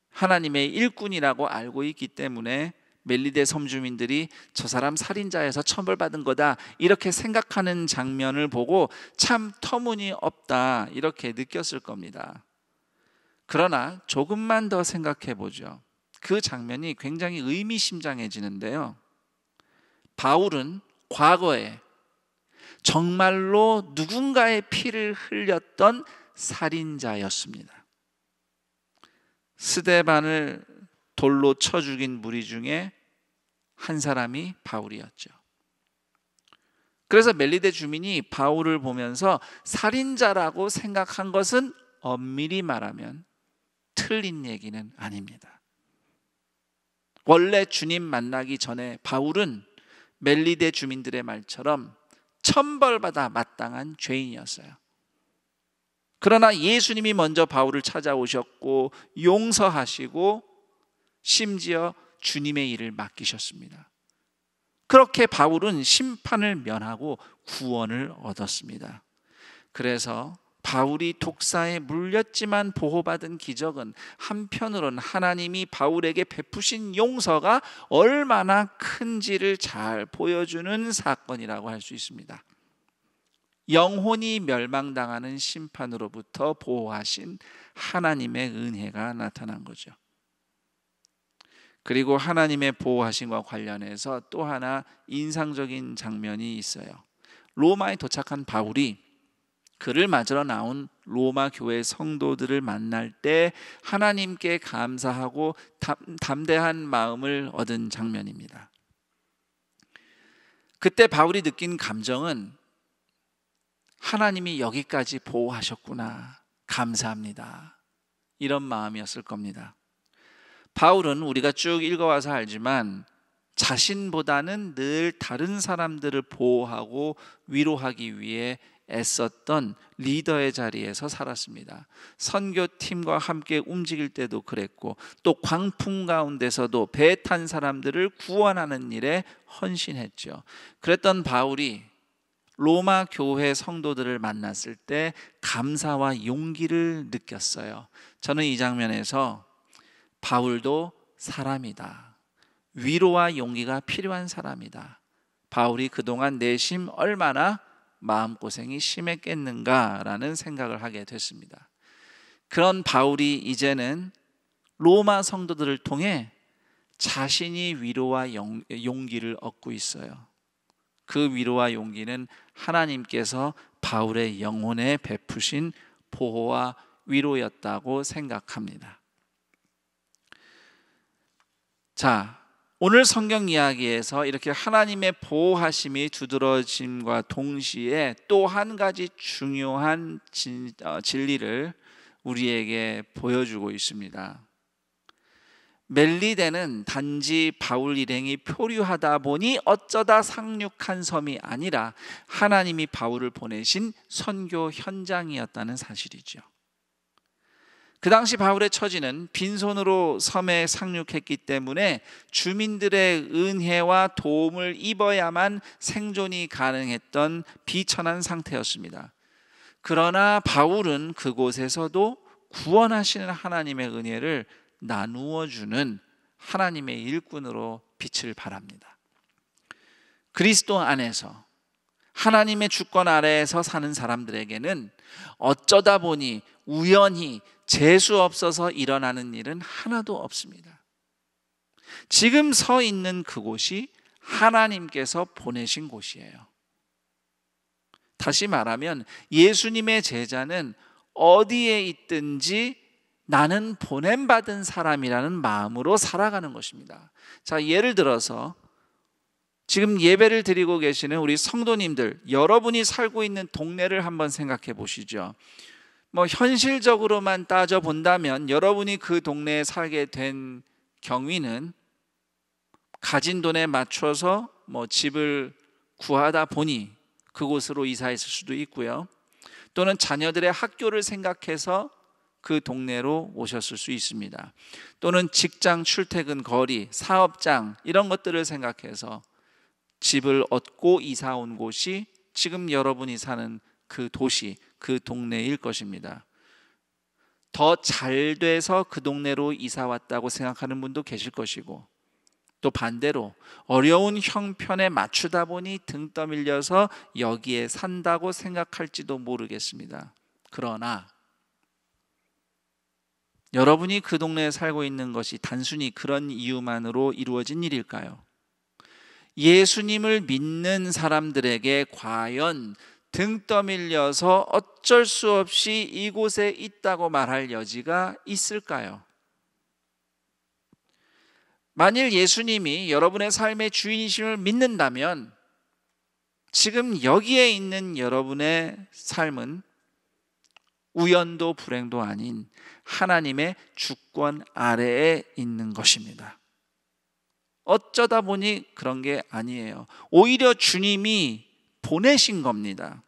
하나님의 일꾼이라고 알고 있기 때문에 멜리데 섬주민들이 저 사람 살인자에서 천벌받은 거다 이렇게 생각하는 장면을 보고 참 터무니없다 이렇게 느꼈을 겁니다. 그러나 조금만 더 생각해 보죠. 그 장면이 굉장히 의미심장해지는데요. 바울은 과거에 정말로 누군가의 피를 흘렸던 살인자였습니다. 스데반을 돌로 쳐 죽인 무리 중에 한 사람이 바울이었죠. 그래서 멜리데 주민이 바울을 보면서 살인자라고 생각한 것은 엄밀히 말하면 틀린 얘기는 아닙니다. 원래 주님 만나기 전에 바울은 멜리데 주민들의 말처럼 천벌받아 마땅한 죄인이었어요. 그러나 예수님이 먼저 바울을 찾아오셨고 용서하시고 심지어 주님의 일을 맡기셨습니다. 그렇게 바울은 심판을 면하고 구원을 얻었습니다. 그래서 바울이 독사에 물렸지만 보호받은 기적은 한편으로는 하나님이 바울에게 베푸신 용서가 얼마나 큰지를 잘 보여주는 사건이라고 할 수 있습니다. 영혼이 멸망당하는 심판으로부터 보호하신 하나님의 은혜가 나타난 거죠. 그리고 하나님의 보호하심과 관련해서 또 하나 인상적인 장면이 있어요. 로마에 도착한 바울이 그를 맞으러 나온 로마 교회 성도들을 만날 때 하나님께 감사하고 담대한 마음을 얻은 장면입니다. 그때 바울이 느낀 감정은 하나님이 여기까지 보호하셨구나, 감사합니다, 이런 마음이었을 겁니다. 바울은 우리가 쭉 읽어와서 알지만 자신보다는 늘 다른 사람들을 보호하고 위로하기 위해 애썼던 리더의 자리에서 살았습니다. 선교팀과 함께 움직일 때도 그랬고, 또 광풍 가운데서도 배 탄 사람들을 구원하는 일에 헌신했죠. 그랬던 바울이 로마 교회 성도들을 만났을 때 감사와 용기를 느꼈어요. 저는 이 장면에서 바울도 사람이다, 위로와 용기가 필요한 사람이다, 바울이 그동안 내심 얼마나 마음고생이 심했겠는가라는 생각을 하게 됐습니다. 그런 바울이 이제는 로마 성도들을 통해 자신이 위로와 용기를 얻고 있어요. 그 위로와 용기는 하나님께서 바울의 영혼에 베푸신 보호와 위로였다고 생각합니다. 자, 오늘 성경 이야기에서 이렇게 하나님의 보호하심이 두드러짐과 동시에 또 한 가지 중요한 진리를 우리에게 보여주고 있습니다. 멜리데는 단지 바울 일행이 표류하다 보니 어쩌다 상륙한 섬이 아니라 하나님이 바울을 보내신 선교 현장이었다는 사실이죠. 그 당시 바울의 처지는 빈손으로 섬에 상륙했기 때문에 주민들의 은혜와 도움을 입어야만 생존이 가능했던 비천한 상태였습니다. 그러나 바울은 그곳에서도 구원하시는 하나님의 은혜를 나누어 주는 하나님의 일꾼으로 빛을 발합니다. 그리스도 안에서 하나님의 주권 아래에서 사는 사람들에게는 어쩌다 보니 우연히 재수 없어서 일어나는 일은 하나도 없습니다. 지금 서 있는 그곳이 하나님께서 보내신 곳이에요. 다시 말하면 예수님의 제자는 어디에 있든지 나는 보냄받은 사람이라는 마음으로 살아가는 것입니다. 자, 예를 들어서 지금 예배를 드리고 계시는 우리 성도님들, 여러분이 살고 있는 동네를 한번 생각해 보시죠. 현실적으로만 따져 본다면 여러분이 그 동네에 살게 된 경위는 가진 돈에 맞춰서 집을 구하다 보니 그곳으로 이사했을 수도 있고요. 또는 자녀들의 학교를 생각해서 그 동네로 오셨을 수 있습니다. 또는 직장 출퇴근 거리, 사업장 이런 것들을 생각해서 집을 얻고 이사 온 곳이 지금 여러분이 사는 그 도시, 그 동네일 것입니다. 더 잘 돼서 그 동네로 이사 왔다고 생각하는 분도 계실 것이고, 또 반대로 어려운 형편에 맞추다 보니 등 떠밀려서 여기에 산다고 생각할지도 모르겠습니다. 그러나 여러분이 그 동네에 살고 있는 것이 단순히 그런 이유만으로 이루어진 일일까요? 예수님을 믿는 사람들에게 과연 등 떠밀려서 어쩔 수 없이 이곳에 있다고 말할 여지가 있을까요? 만일 예수님이 여러분의 삶의 주인이심을 믿는다면 지금 여기에 있는 여러분의 삶은 우연도 불행도 아닌 하나님의 주권 아래에 있는 것입니다. 어쩌다 보니 그런 게 아니에요. 오히려 주님이 보내신 겁니다.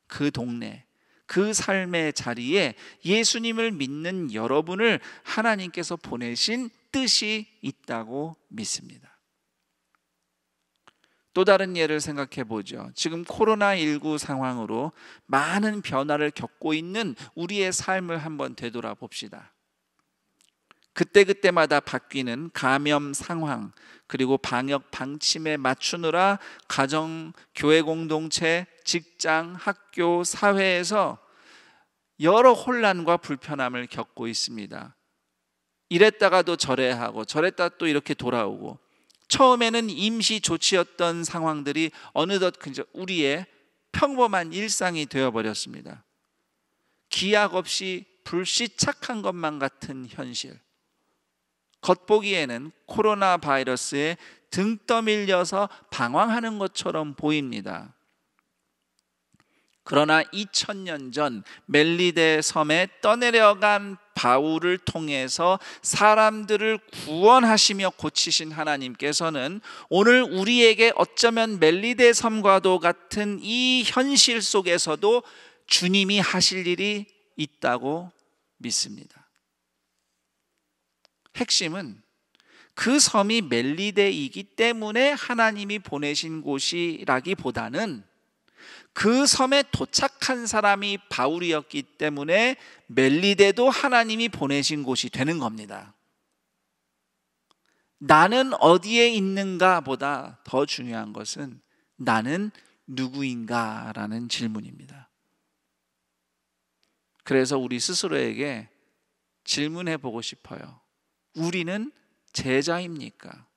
그 동네, 그 삶의 자리에 예수님을 믿는 여러분을 하나님께서 보내신 뜻이 있다고 믿습니다. 또 다른 예를 생각해 보죠. 지금 코로나19 상황으로 많은 변화를 겪고 있는 우리의 삶을 한번 되돌아봅시다. 그때그때마다 바뀌는 감염 상황, 그리고 방역 방침에 맞추느라 가정, 교회 공동체, 직장, 학교, 사회에서 여러 혼란과 불편함을 겪고 있습니다. 이랬다가도 저래 하고 저랬다 또 이렇게 돌아오고, 처음에는 임시 조치였던 상황들이 어느덧 우리의 평범한 일상이 되어버렸습니다. 기약 없이 불시착한 것만 같은 현실. 겉보기에는 코로나 바이러스에 등 떠밀려서 방황하는 것처럼 보입니다. 그러나 2000년 전 멜리데 섬에 떠내려간 바울을 통해서 사람들을 구원하시며 고치신 하나님께서는 오늘 우리에게 어쩌면 멜리데 섬과도 같은 이 현실 속에서도 주님이 하실 일이 있다고 믿습니다. 핵심은 그 섬이 멜리데이기 때문에 하나님이 보내신 곳이라기보다는 그 섬에 도착한 사람이 바울이었기 때문에 멜리데도 하나님이 보내신 곳이 되는 겁니다. 나는 어디에 있는가 보다 더 중요한 것은 나는 누구인가 라는 질문입니다. 그래서 우리 스스로에게 질문해 보고 싶어요. 우리는 제자입니까?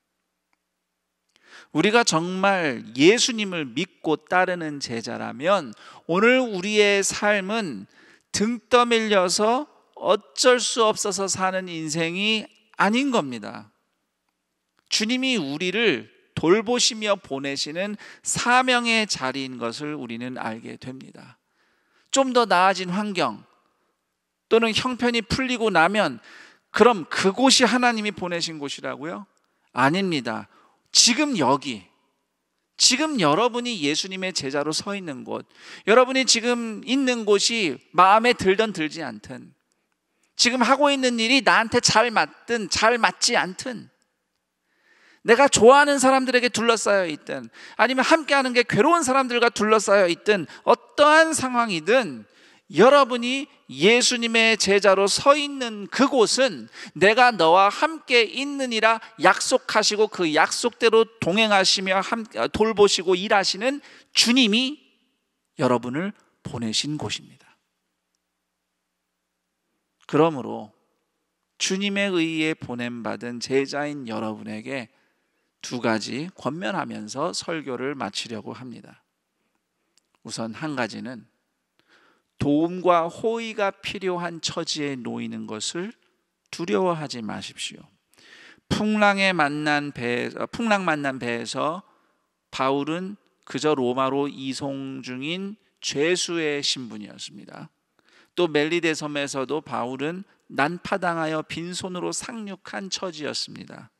우리가 정말 예수님을 믿고 따르는 제자라면 오늘 우리의 삶은 등 떠밀려서 어쩔 수 없어서 사는 인생이 아닌 겁니다. 주님이 우리를 돌보시며 보내시는 사명의 자리인 것을 우리는 알게 됩니다. 좀 더 나아진 환경 또는 형편이 풀리고 나면 그럼 그곳이 하나님이 보내신 곳이라고요? 아닙니다. 지금 여기, 지금 여러분이 예수님의 제자로 서 있는 곳, 여러분이 지금 있는 곳이 마음에 들든 들지 않든, 지금 하고 있는 일이 나한테 잘 맞든 잘 맞지 않든, 내가 좋아하는 사람들에게 둘러싸여 있든 아니면 함께하는 게 괴로운 사람들과 둘러싸여 있든 어떠한 상황이든 여러분이 예수님의 제자로 서 있는 그곳은 내가 너와 함께 있느니라 약속하시고 그 약속대로 동행하시며 돌보시고 일하시는 주님이 여러분을 보내신 곳입니다. 그러므로 주님에 의해 보냄받은 제자인 여러분에게 두 가지 권면하면서 설교를 마치려고 합니다. 우선 한 가지는 도움과 호의가 필요한 처지에 놓이는 것을 두려워하지 마십시오. 풍랑 만난 배에서 바울은 그저 로마로 이송 중인 죄수의 신분이었습니다. 또 멜리데 섬에서도 바울은 난파당하여 빈손으로 상륙한 처지였습니다.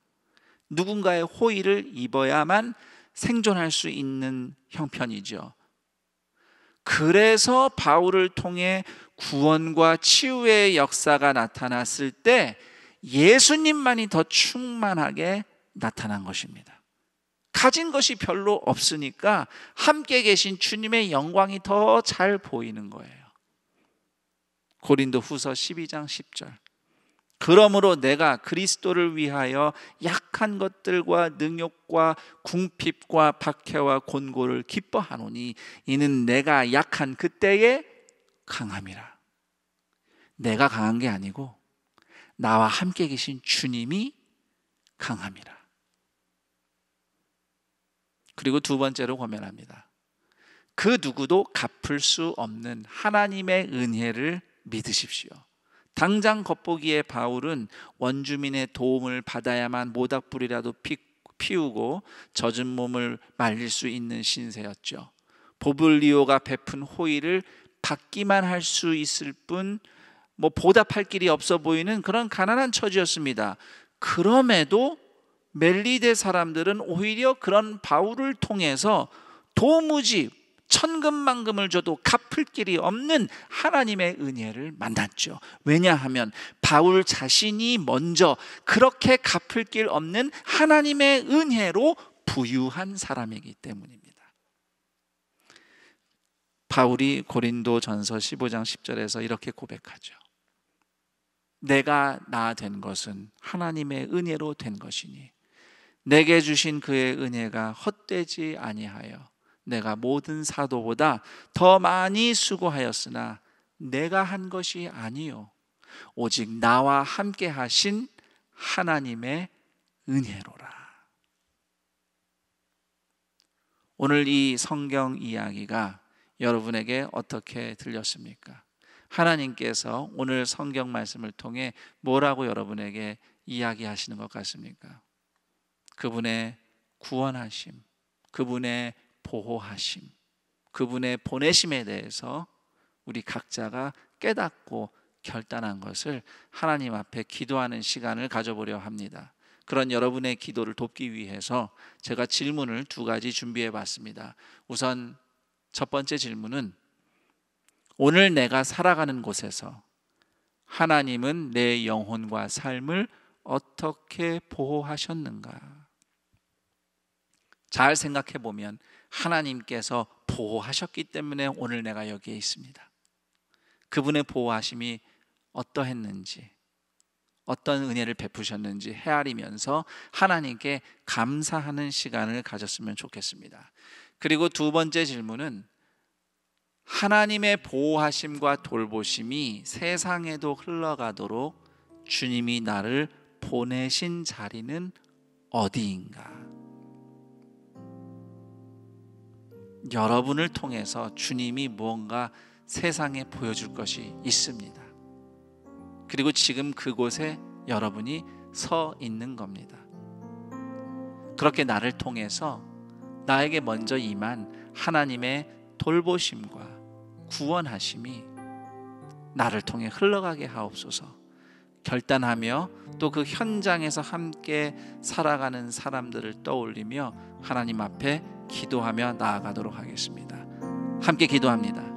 누군가의 호의를 입어야만 생존할 수 있는 형편이죠. 그래서 바울을 통해 구원과 치유의 역사가 나타났을 때 예수님만이 더 충만하게 나타난 것입니다. 가진 것이 별로 없으니까 함께 계신 주님의 영광이 더 잘 보이는 거예요. 고린도후서 12장 10절. 그러므로 내가 그리스도를 위하여 약한 것들과 능욕과 궁핍과 박해와 곤고를 기뻐하노니 이는 내가 약한 그때에 강함이라. 내가 강한 게 아니고 나와 함께 계신 주님이 강함이라. 그리고 두 번째로 권면합니다. 그 누구도 갚을 수 없는 하나님의 은혜를 믿으십시오. 당장 겉보기에 바울은 원주민의 도움을 받아야만 모닥불이라도 피우고 젖은 몸을 말릴 수 있는 신세였죠. 보블리오가 베푼 호의를 받기만 할 수 있을 뿐 보답할 길이 없어 보이는 그런 가난한 처지였습니다. 그럼에도 멜리데 사람들은 오히려 그런 바울을 통해서 도무지 천금만금을 줘도 갚을 길이 없는 하나님의 은혜를 만났죠. 왜냐하면 바울 자신이 먼저 그렇게 갚을 길 없는 하나님의 은혜로 부유한 사람이기 때문입니다. 바울이 고린도전서 15장 10절에서 이렇게 고백하죠. 내가 나 된 것은 하나님의 은혜로 된 것이니 내게 주신 그의 은혜가 헛되지 아니하여 내가 모든 사도보다 더 많이 수고하였으나 내가 한 것이 아니요 오직 나와 함께 하신 하나님의 은혜로라. 오늘 이 성경 이야기가 여러분에게 어떻게 들렸습니까? 하나님께서 오늘 성경 말씀을 통해 뭐라고 여러분에게 이야기하시는 것 같습니까? 그분의 구원하심, 그분의 보호하심, 그분의 보내심에 대해서 우리 각자가 깨닫고 결단한 것을 하나님 앞에 기도하는 시간을 가져보려 합니다. 그런 여러분의 기도를 돕기 위해서 제가 질문을 2가지 준비해 봤습니다. 우선 첫 번째 질문은 오늘 내가 살아가는 곳에서 하나님은 내 영혼과 삶을 어떻게 보호하셨는가? 잘 생각해 보면 하나님께서 보호하셨기 때문에 오늘 내가 여기에 있습니다. 그분의 보호하심이 어떠했는지, 어떤 은혜를 베푸셨는지 헤아리면서 하나님께 감사하는 시간을 가졌으면 좋겠습니다. 그리고 2번째 질문은 하나님의 보호하심과 돌보심이 세상에도 흘러가도록 주님이 나를 보내신 자리는 어디인가? 여러분을 통해서 주님이 무언가 세상에 보여줄 것이 있습니다. 그리고 지금 그곳에 여러분이 서 있는 겁니다. 그렇게 나를 통해서 나에게 먼저 임한 하나님의 돌보심과 구원하심이 나를 통해 흘러가게 하옵소서. 결단하며 또 그 현장에서 함께 살아가는 사람들을 떠올리며 하나님 앞에 기도하며 나아가도록 하겠습니다. 함께 기도합니다.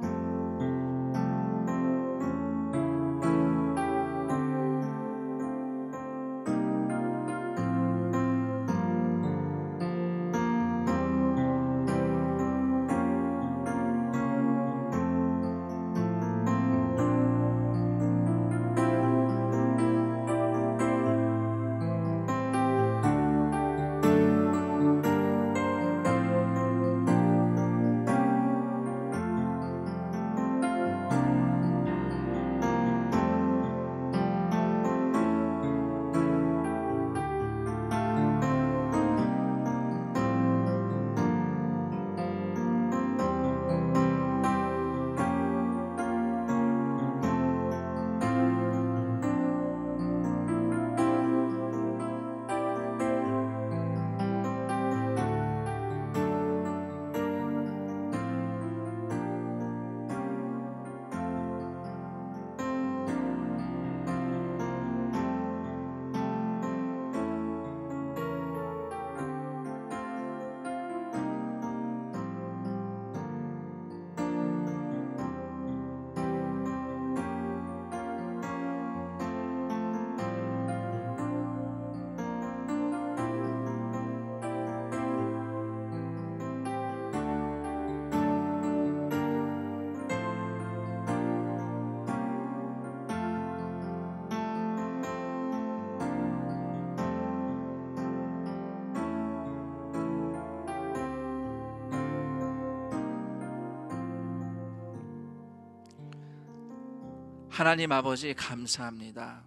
하나님 아버지 감사합니다.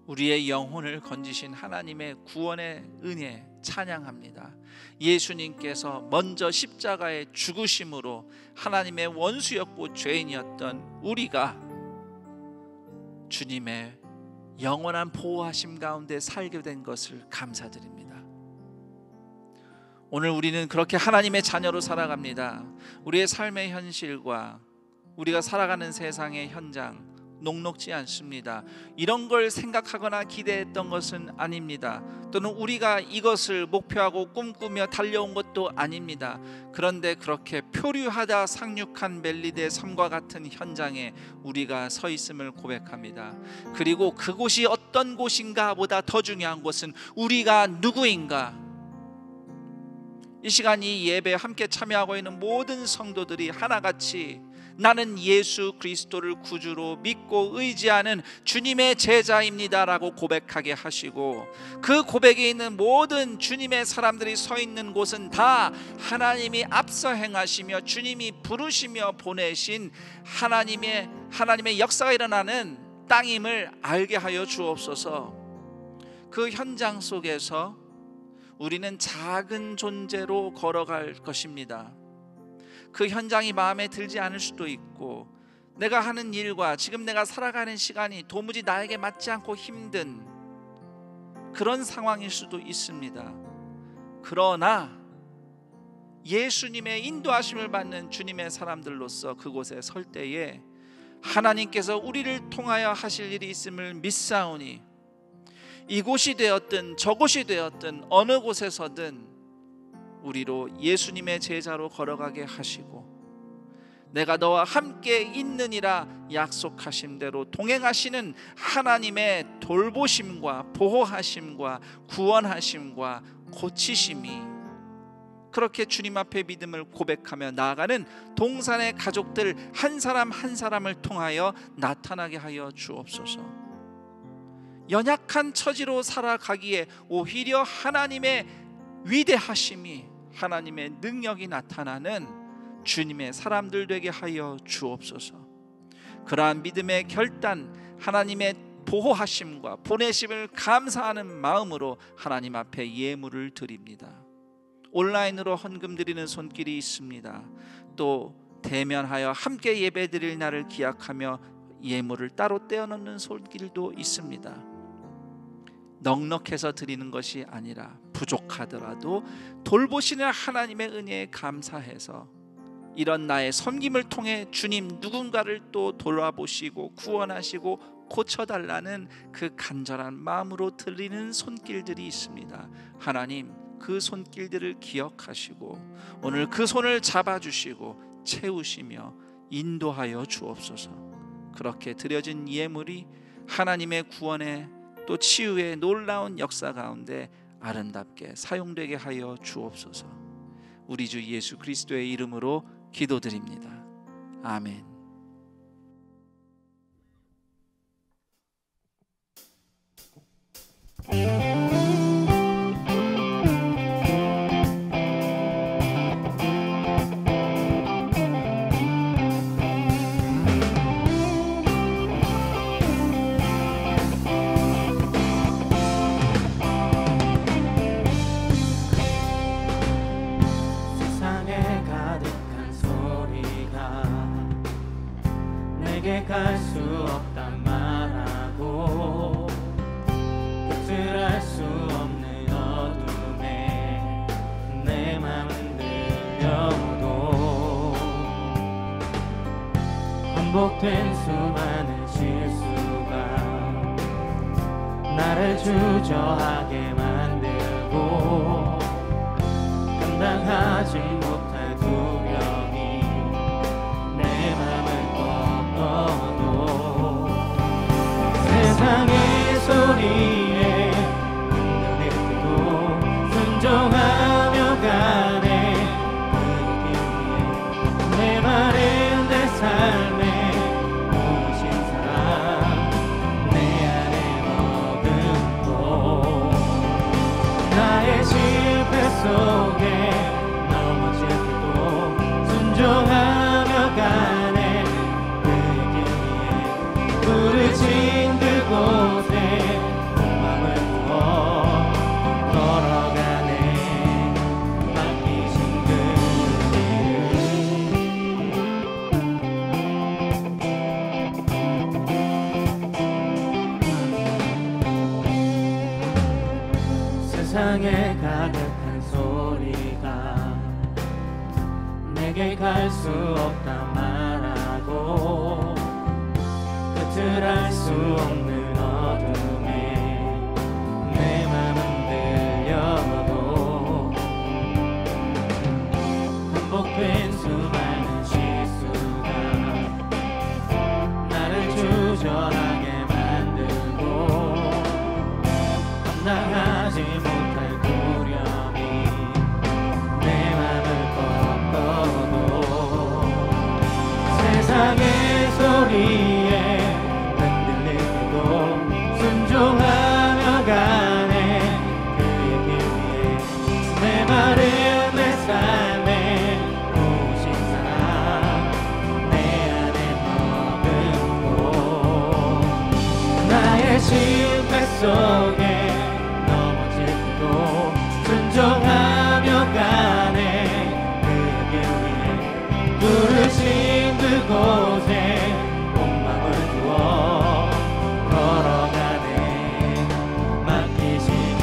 우리의 영혼을 건지신 하나님의 구원의 은혜 찬양합니다. 예수님께서 먼저 십자가의 죽으심으로 하나님의 원수였고 죄인이었던 우리가 주님의 영원한 보호하심 가운데 살게 된 것을 감사드립니다. 오늘 우리는 그렇게 하나님의 자녀로 살아갑니다. 우리의 삶의 현실과 우리가 살아가는 세상의 현장, 녹록지 않습니다. 이런 걸 생각하거나 기대했던 것은 아닙니다. 또는 우리가 이것을 목표하고 꿈꾸며 달려온 것도 아닙니다. 그런데 그렇게 표류하다 상륙한 멜리데의 삶과 같은 현장에 우리가 서 있음을 고백합니다. 그리고 그곳이 어떤 곳인가 보다 더 중요한 것은 우리가 누구인가. 이 시간 이 예배에 함께 참여하고 있는 모든 성도들이 하나같이 나는 예수 그리스도를 구주로 믿고 의지하는 주님의 제자입니다라고 고백하게 하시고, 그 고백에 있는 모든 주님의 사람들이 서 있는 곳은 다 하나님이 앞서 행하시며 주님이 부르시며 보내신 하나님의 역사가 일어나는 땅임을 알게 하여 주옵소서. 그 현장 속에서 우리는 작은 존재로 걸어갈 것입니다. 그 현장이 마음에 들지 않을 수도 있고, 내가 하는 일과 지금 내가 살아가는 시간이 도무지 나에게 맞지 않고 힘든 그런 상황일 수도 있습니다. 그러나 예수님의 인도하심을 받는 주님의 사람들로서 그곳에 설 때에 하나님께서 우리를 통하여 하실 일이 있음을 믿사오니, 이곳이 되었든 저곳이 되었든 어느 곳에서든 우리로 예수님의 제자로 걸어가게 하시고, 내가 너와 함께 있느니라 약속하신 대로 동행하시는 하나님의 돌보심과 보호하심과 구원하심과 고치심이 그렇게 주님 앞에 믿음을 고백하며 나아가는 동산의 가족들 한 사람 한 사람을 통하여 나타나게 하여 주옵소서. 연약한 처지로 살아가기에 오히려 하나님의 위대하심이, 하나님의 능력이 나타나는 주님의 사람들 되게 하여 주옵소서. 그러한 믿음의 결단, 하나님의 보호하심과 보내심을 감사하는 마음으로 하나님 앞에 예물을 드립니다. 온라인으로 헌금 드리는 손길이 있습니다. 또 대면하여 함께 예배 드릴 날을 기약하며 예물을 따로 떼어놓는 손길도 있습니다. 넉넉해서 드리는 것이 아니라 부족하더라도 돌보시는 하나님의 은혜에 감사해서 이런 나의 섬김을 통해 주님 누군가를 또 돌아보시고 구원하시고 고쳐달라는 그 간절한 마음으로 드리는 손길들이 있습니다. 하나님, 그 손길들을 기억하시고 오늘 그 손을 잡아주시고 채우시며 인도하여 주옵소서. 그렇게 드려진 예물이 하나님의 구원의 또 치유의 놀라운 역사 가운데 아름답게 사용되게 하여 주옵소서. 우리 주 예수 그리스도의 이름으로 기도드립니다. 아멘. 갈 수 없단 말하고 끝을 알 수 없는 어둠에 내 맘은 들려도 반복된 수많은 실수가 나를 주저하게 만들고 감당하지 못할 두려움이 내 맘을 세상의 소리에 흔들리고 순종하며 가네. 그 길 위에 내 마른 내 삶에 오신 사람 내 안에 머금고 나의 실패 속에 넘어질 때도 순종하며 가네. 부르신 그곳에 마음을 부어 걸어가네. 맡기신 그 길. 세상에 가득한 소리가 내게 갈 수 없다 말하고 끝을 없는 어둠에 내 맘은 들려도 반복된 수많은 실수가 나를 주저하게 만들고 감당하지 못할 두려움이 내 맘을 꺾어도 세상의 소리에 흔들릴 때도 순종하며 가네. 그의 길 위에 내 마른 내 삶에 오신 사랑 내 안에 머금고 나의 실패 속에 넘어질 때도 순종하며 가네. 그의 길 위에 부르신 그곳에 온 맘을 두어 걸어가네. 맡기신 그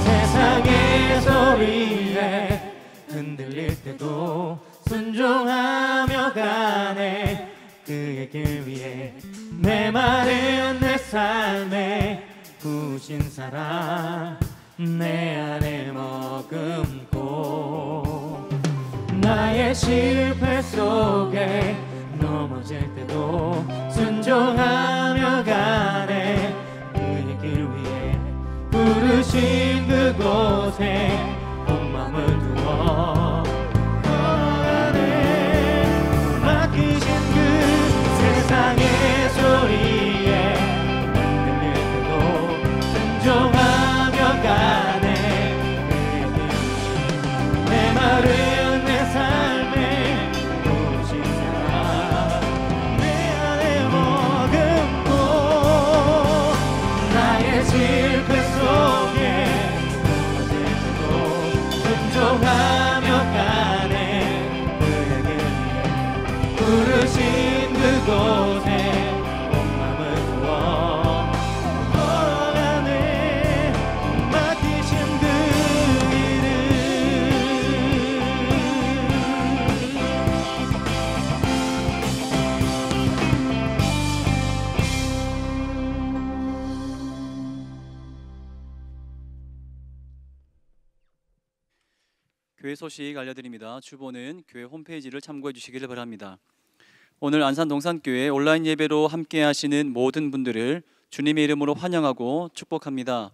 세상의 소리에 흔들릴 때도 순종하며 가네. 그의 길 위에 내 마른 내 삶에 부신 사랑 내 안에 머금고 나의 실패 속에 넘어질 때도 순종하며 가네. 그의 길 위에 부르신 그곳에 온 맘을 두어 걸어가네. 맡기신 그 세상의 소리에 흔들릴 때도 순종하며 가네. 그의 길 위에 내 마른 내 삶에 오신 사랑 내 안에 머금고 나의 실패 속에 넘어질 때도 순종하며 가네. 그의 길 위에 부르신 그곳에 온 맘을 두어 걸어가네. 맡기신 그 길을 교회 소식 알려드립니다. 주보는 교회 홈페이지를 참고해 주시기를 바랍니다. 오늘 안산 동산교회 온라인 예배로 함께 하시는 모든 분들을 주님의 이름으로 환영하고 축복합니다.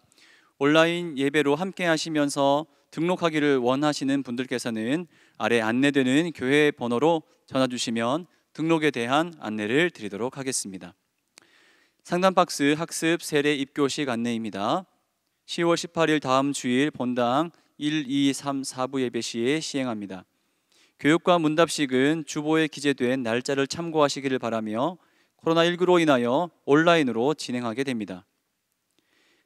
온라인 예배로 함께 하시면서 등록하기를 원하시는 분들께서는 아래 안내되는 교회 번호로 전화 주시면 등록에 대한 안내를 드리도록 하겠습니다. 상담박스 학습 세례 입교식 안내입니다. 10월 18일 다음 주일 본당 1, 2, 3, 4부 예배 시에 시행합니다. 교육과 문답식은 주보에 기재된 날짜를 참고하시기를 바라며 코로나19로 인하여 온라인으로 진행하게 됩니다.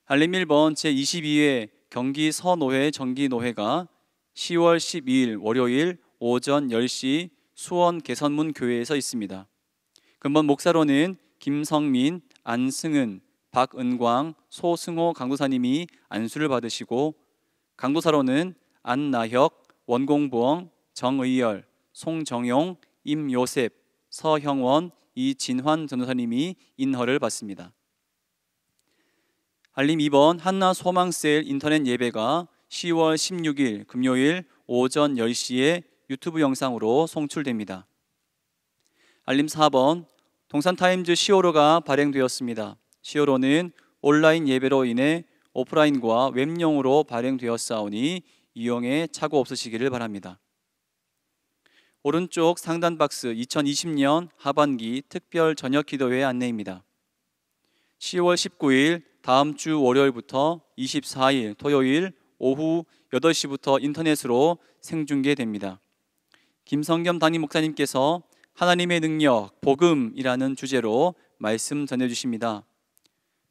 알림 1번 제22회 경기 서노회 정기노회가 10월 12일 월요일 오전 10시 수원 개선문 교회에서 있습니다. 근본 목사로는 김성민, 안승은, 박은광, 소승호 강도사님이 안수를 받으시고 강도사로는 안나혁, 원공부엉, 정의열, 송정용, 임요셉, 서형원, 이진환 전도사님이 인허를 받습니다. 알림 2번 한나 소망셀 인터넷 예배가 10월 16일 금요일 오전 10시에 유튜브 영상으로 송출됩니다. 알림 4번 동산타임즈 시오로가 발행되었습니다. 시오로는 온라인 예배로 인해 오프라인과 웹용으로 발행되었사오니 이용에 착오 없으시기를 바랍니다. 오른쪽 상단 박스 2020년 하반기 특별 저녁 기도회 안내입니다. 10월 19일 다음 주 월요일부터 24일 토요일 오후 8시부터 인터넷으로 생중계됩니다. 김성겸 담임 목사님께서 하나님의 능력, 복음이라는 주제로 말씀 전해주십니다.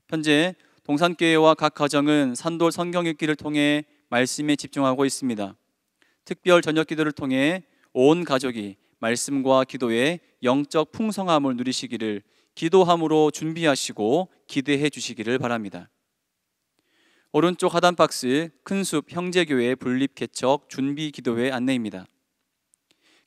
현재 동산교회와 각 가정은 산돌 성경 읽기를 통해 말씀에 집중하고 있습니다. 특별 저녁 기도를 통해 온 가족이 말씀과 기도의 영적 풍성함을 누리시기를 기도함으로 준비하시고 기대해 주시기를 바랍니다. 오른쪽 하단 박스 큰숲 형제교회 분립개척 준비 기도회 안내입니다.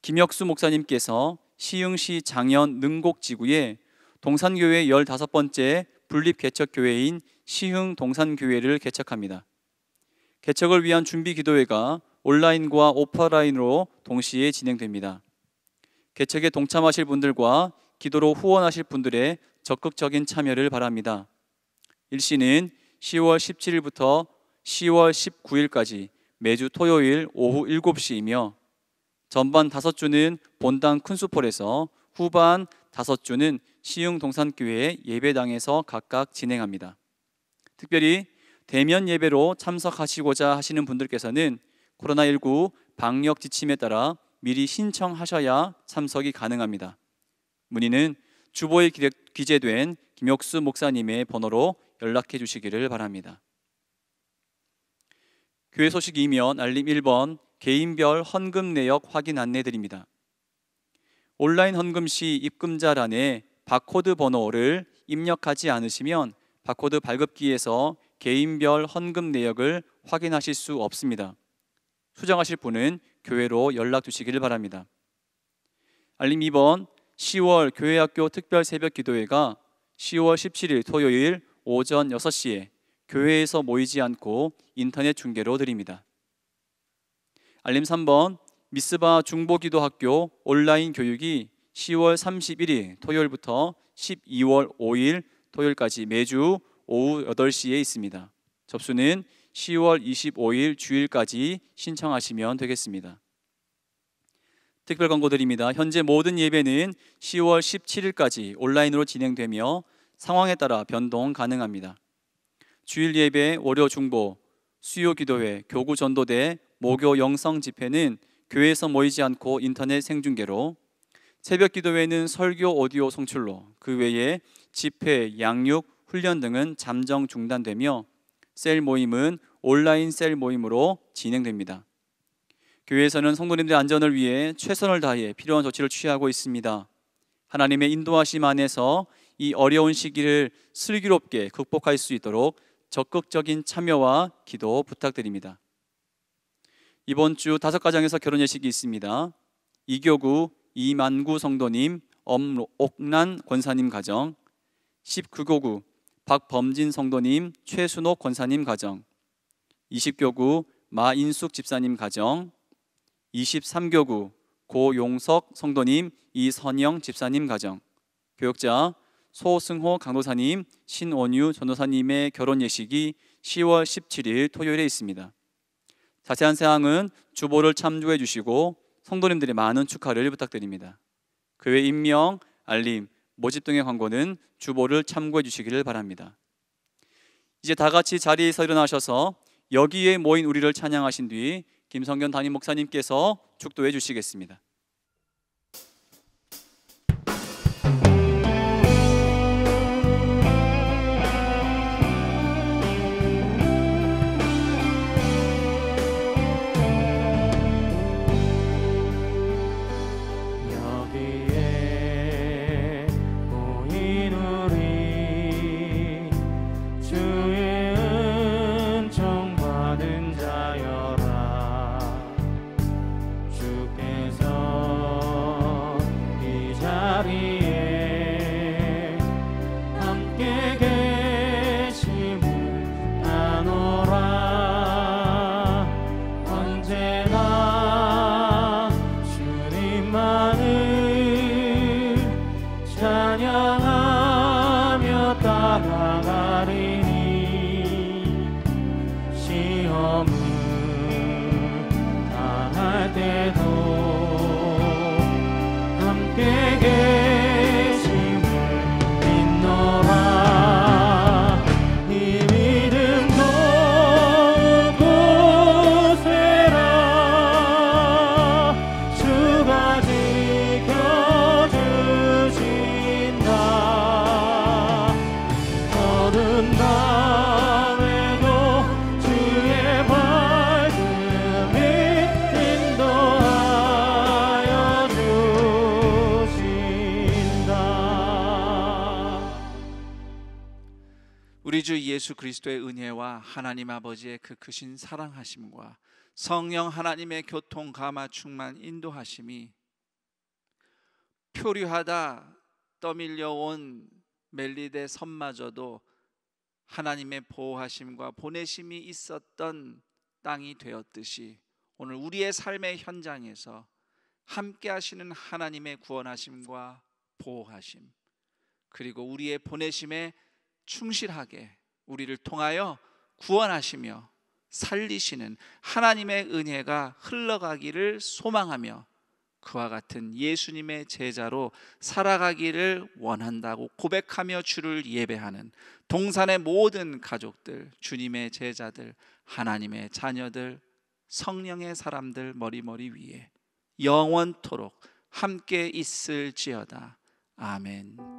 김혁수 목사님께서 시흥시 장현 능곡지구에 동산교회 15번째 분립개척교회인 시흥동산교회를 개척합니다. 개척을 위한 준비 기도회가 온라인과 오프라인으로 동시에 진행됩니다. 개척에 동참하실 분들과 기도로 후원하실 분들의 적극적인 참여를 바랍니다. 일시는 10월 17일부터 10월 19일까지 매주 토요일 오후 7시이며 전반 5주는 본당 큰수폴에서 후반 5주는 시흥동산교회 예배당에서 각각 진행합니다. 특별히 대면 예배로 참석하시고자 하시는 분들께서는 코로나19 방역 지침에 따라 미리 신청하셔야 참석이 가능합니다. 문의는 주보에 기재된 김혁수 목사님의 번호로 연락해 주시기를 바랍니다. 교회 소식 이면 알림 1번 개인별 헌금 내역 확인 안내 드립니다. 온라인 헌금 시 입금자란에 바코드 번호를 입력하지 않으시면 바코드 발급기에서 개인별 헌금 내역을 확인하실 수 없습니다. 수정하실 분은 교회로 연락 주시기를 바랍니다. 알림 2번 10월 교회학교 특별 새벽 기도회가 10월 17일 토요일 오전 6시에 교회에서 모이지 않고 인터넷 중계로 드립니다. 알림 3번 미스바 중보기도학교 온라인 교육이 10월 31일 토요일부터 12월 5일 토요일까지 매주 오후 8시에 있습니다. 접수는 10월 25일 주일까지 신청하시면 되겠습니다. 특별 광고 드립니다. 현재 모든 예배는 10월 17일까지 온라인으로 진행되며 상황에 따라 변동 가능합니다. 주일 예배, 월요 중보, 수요 기도회, 교구 전도대, 모교 영성 집회는 교회에서 모이지 않고 인터넷 생중계로, 새벽 기도회는 설교 오디오 송출로, 그 외에 집회, 양육, 훈련 등은 잠정 중단되며 셀 모임은 온라인 셀 모임으로 진행됩니다. 교회에서는 성도님들의 안전을 위해 최선을 다해 필요한 조치를 취하고 있습니다. 하나님의 인도하심 안에서 이 어려운 시기를 슬기롭게 극복할 수 있도록 적극적인 참여와 기도 부탁드립니다. 이번 주 5가정에서 결혼 예식이 있습니다. 이교구 이만구 성도님, 엄옥란 권사님 가정, 19교구 박범진 성도님, 최순옥 권사님 가정, 20교구 마인숙 집사님 가정, 23교구 고용석 성도님, 이선영 집사님 가정, 교역자 소승호 강도사님, 신원유 전도사님의 결혼 예식이 10월 17일 토요일에 있습니다. 자세한 사항은 주보를 참조해 주시고 성도님들의 많은 축하를 부탁드립니다. 교회 임명, 알림, 모집 등의 광고는 주보를 참고해 주시기를 바랍니다. 이제 다 같이 자리에서 일어나셔서 여기에 모인 우리를 찬양하신 뒤 김성견 담임 목사님께서 축도해 주시겠습니다. 우리 주 예수 그리스도의 은혜와 하나님 아버지의 그 크신 사랑하심과 성령 하나님의 교통 감화 충만 인도하심이 표류하다 떠밀려온 멜리데 섬마저도 하나님의 보호하심과 보내심이 있었던 땅이 되었듯이 오늘 우리의 삶의 현장에서 함께 하시는 하나님의 구원하심과 보호하심, 그리고 우리의 보내심에 충실하게 우리를 통하여 구원하시며 살리시는 하나님의 은혜가 흘러가기를 소망하며 그와 같은 예수님의 제자로 살아가기를 원한다고 고백하며 주를 예배하는 동산의 모든 가족들, 주님의 제자들, 하나님의 자녀들, 성령의 사람들 머리머리 위에 영원토록 함께 있을지어다. 아멘.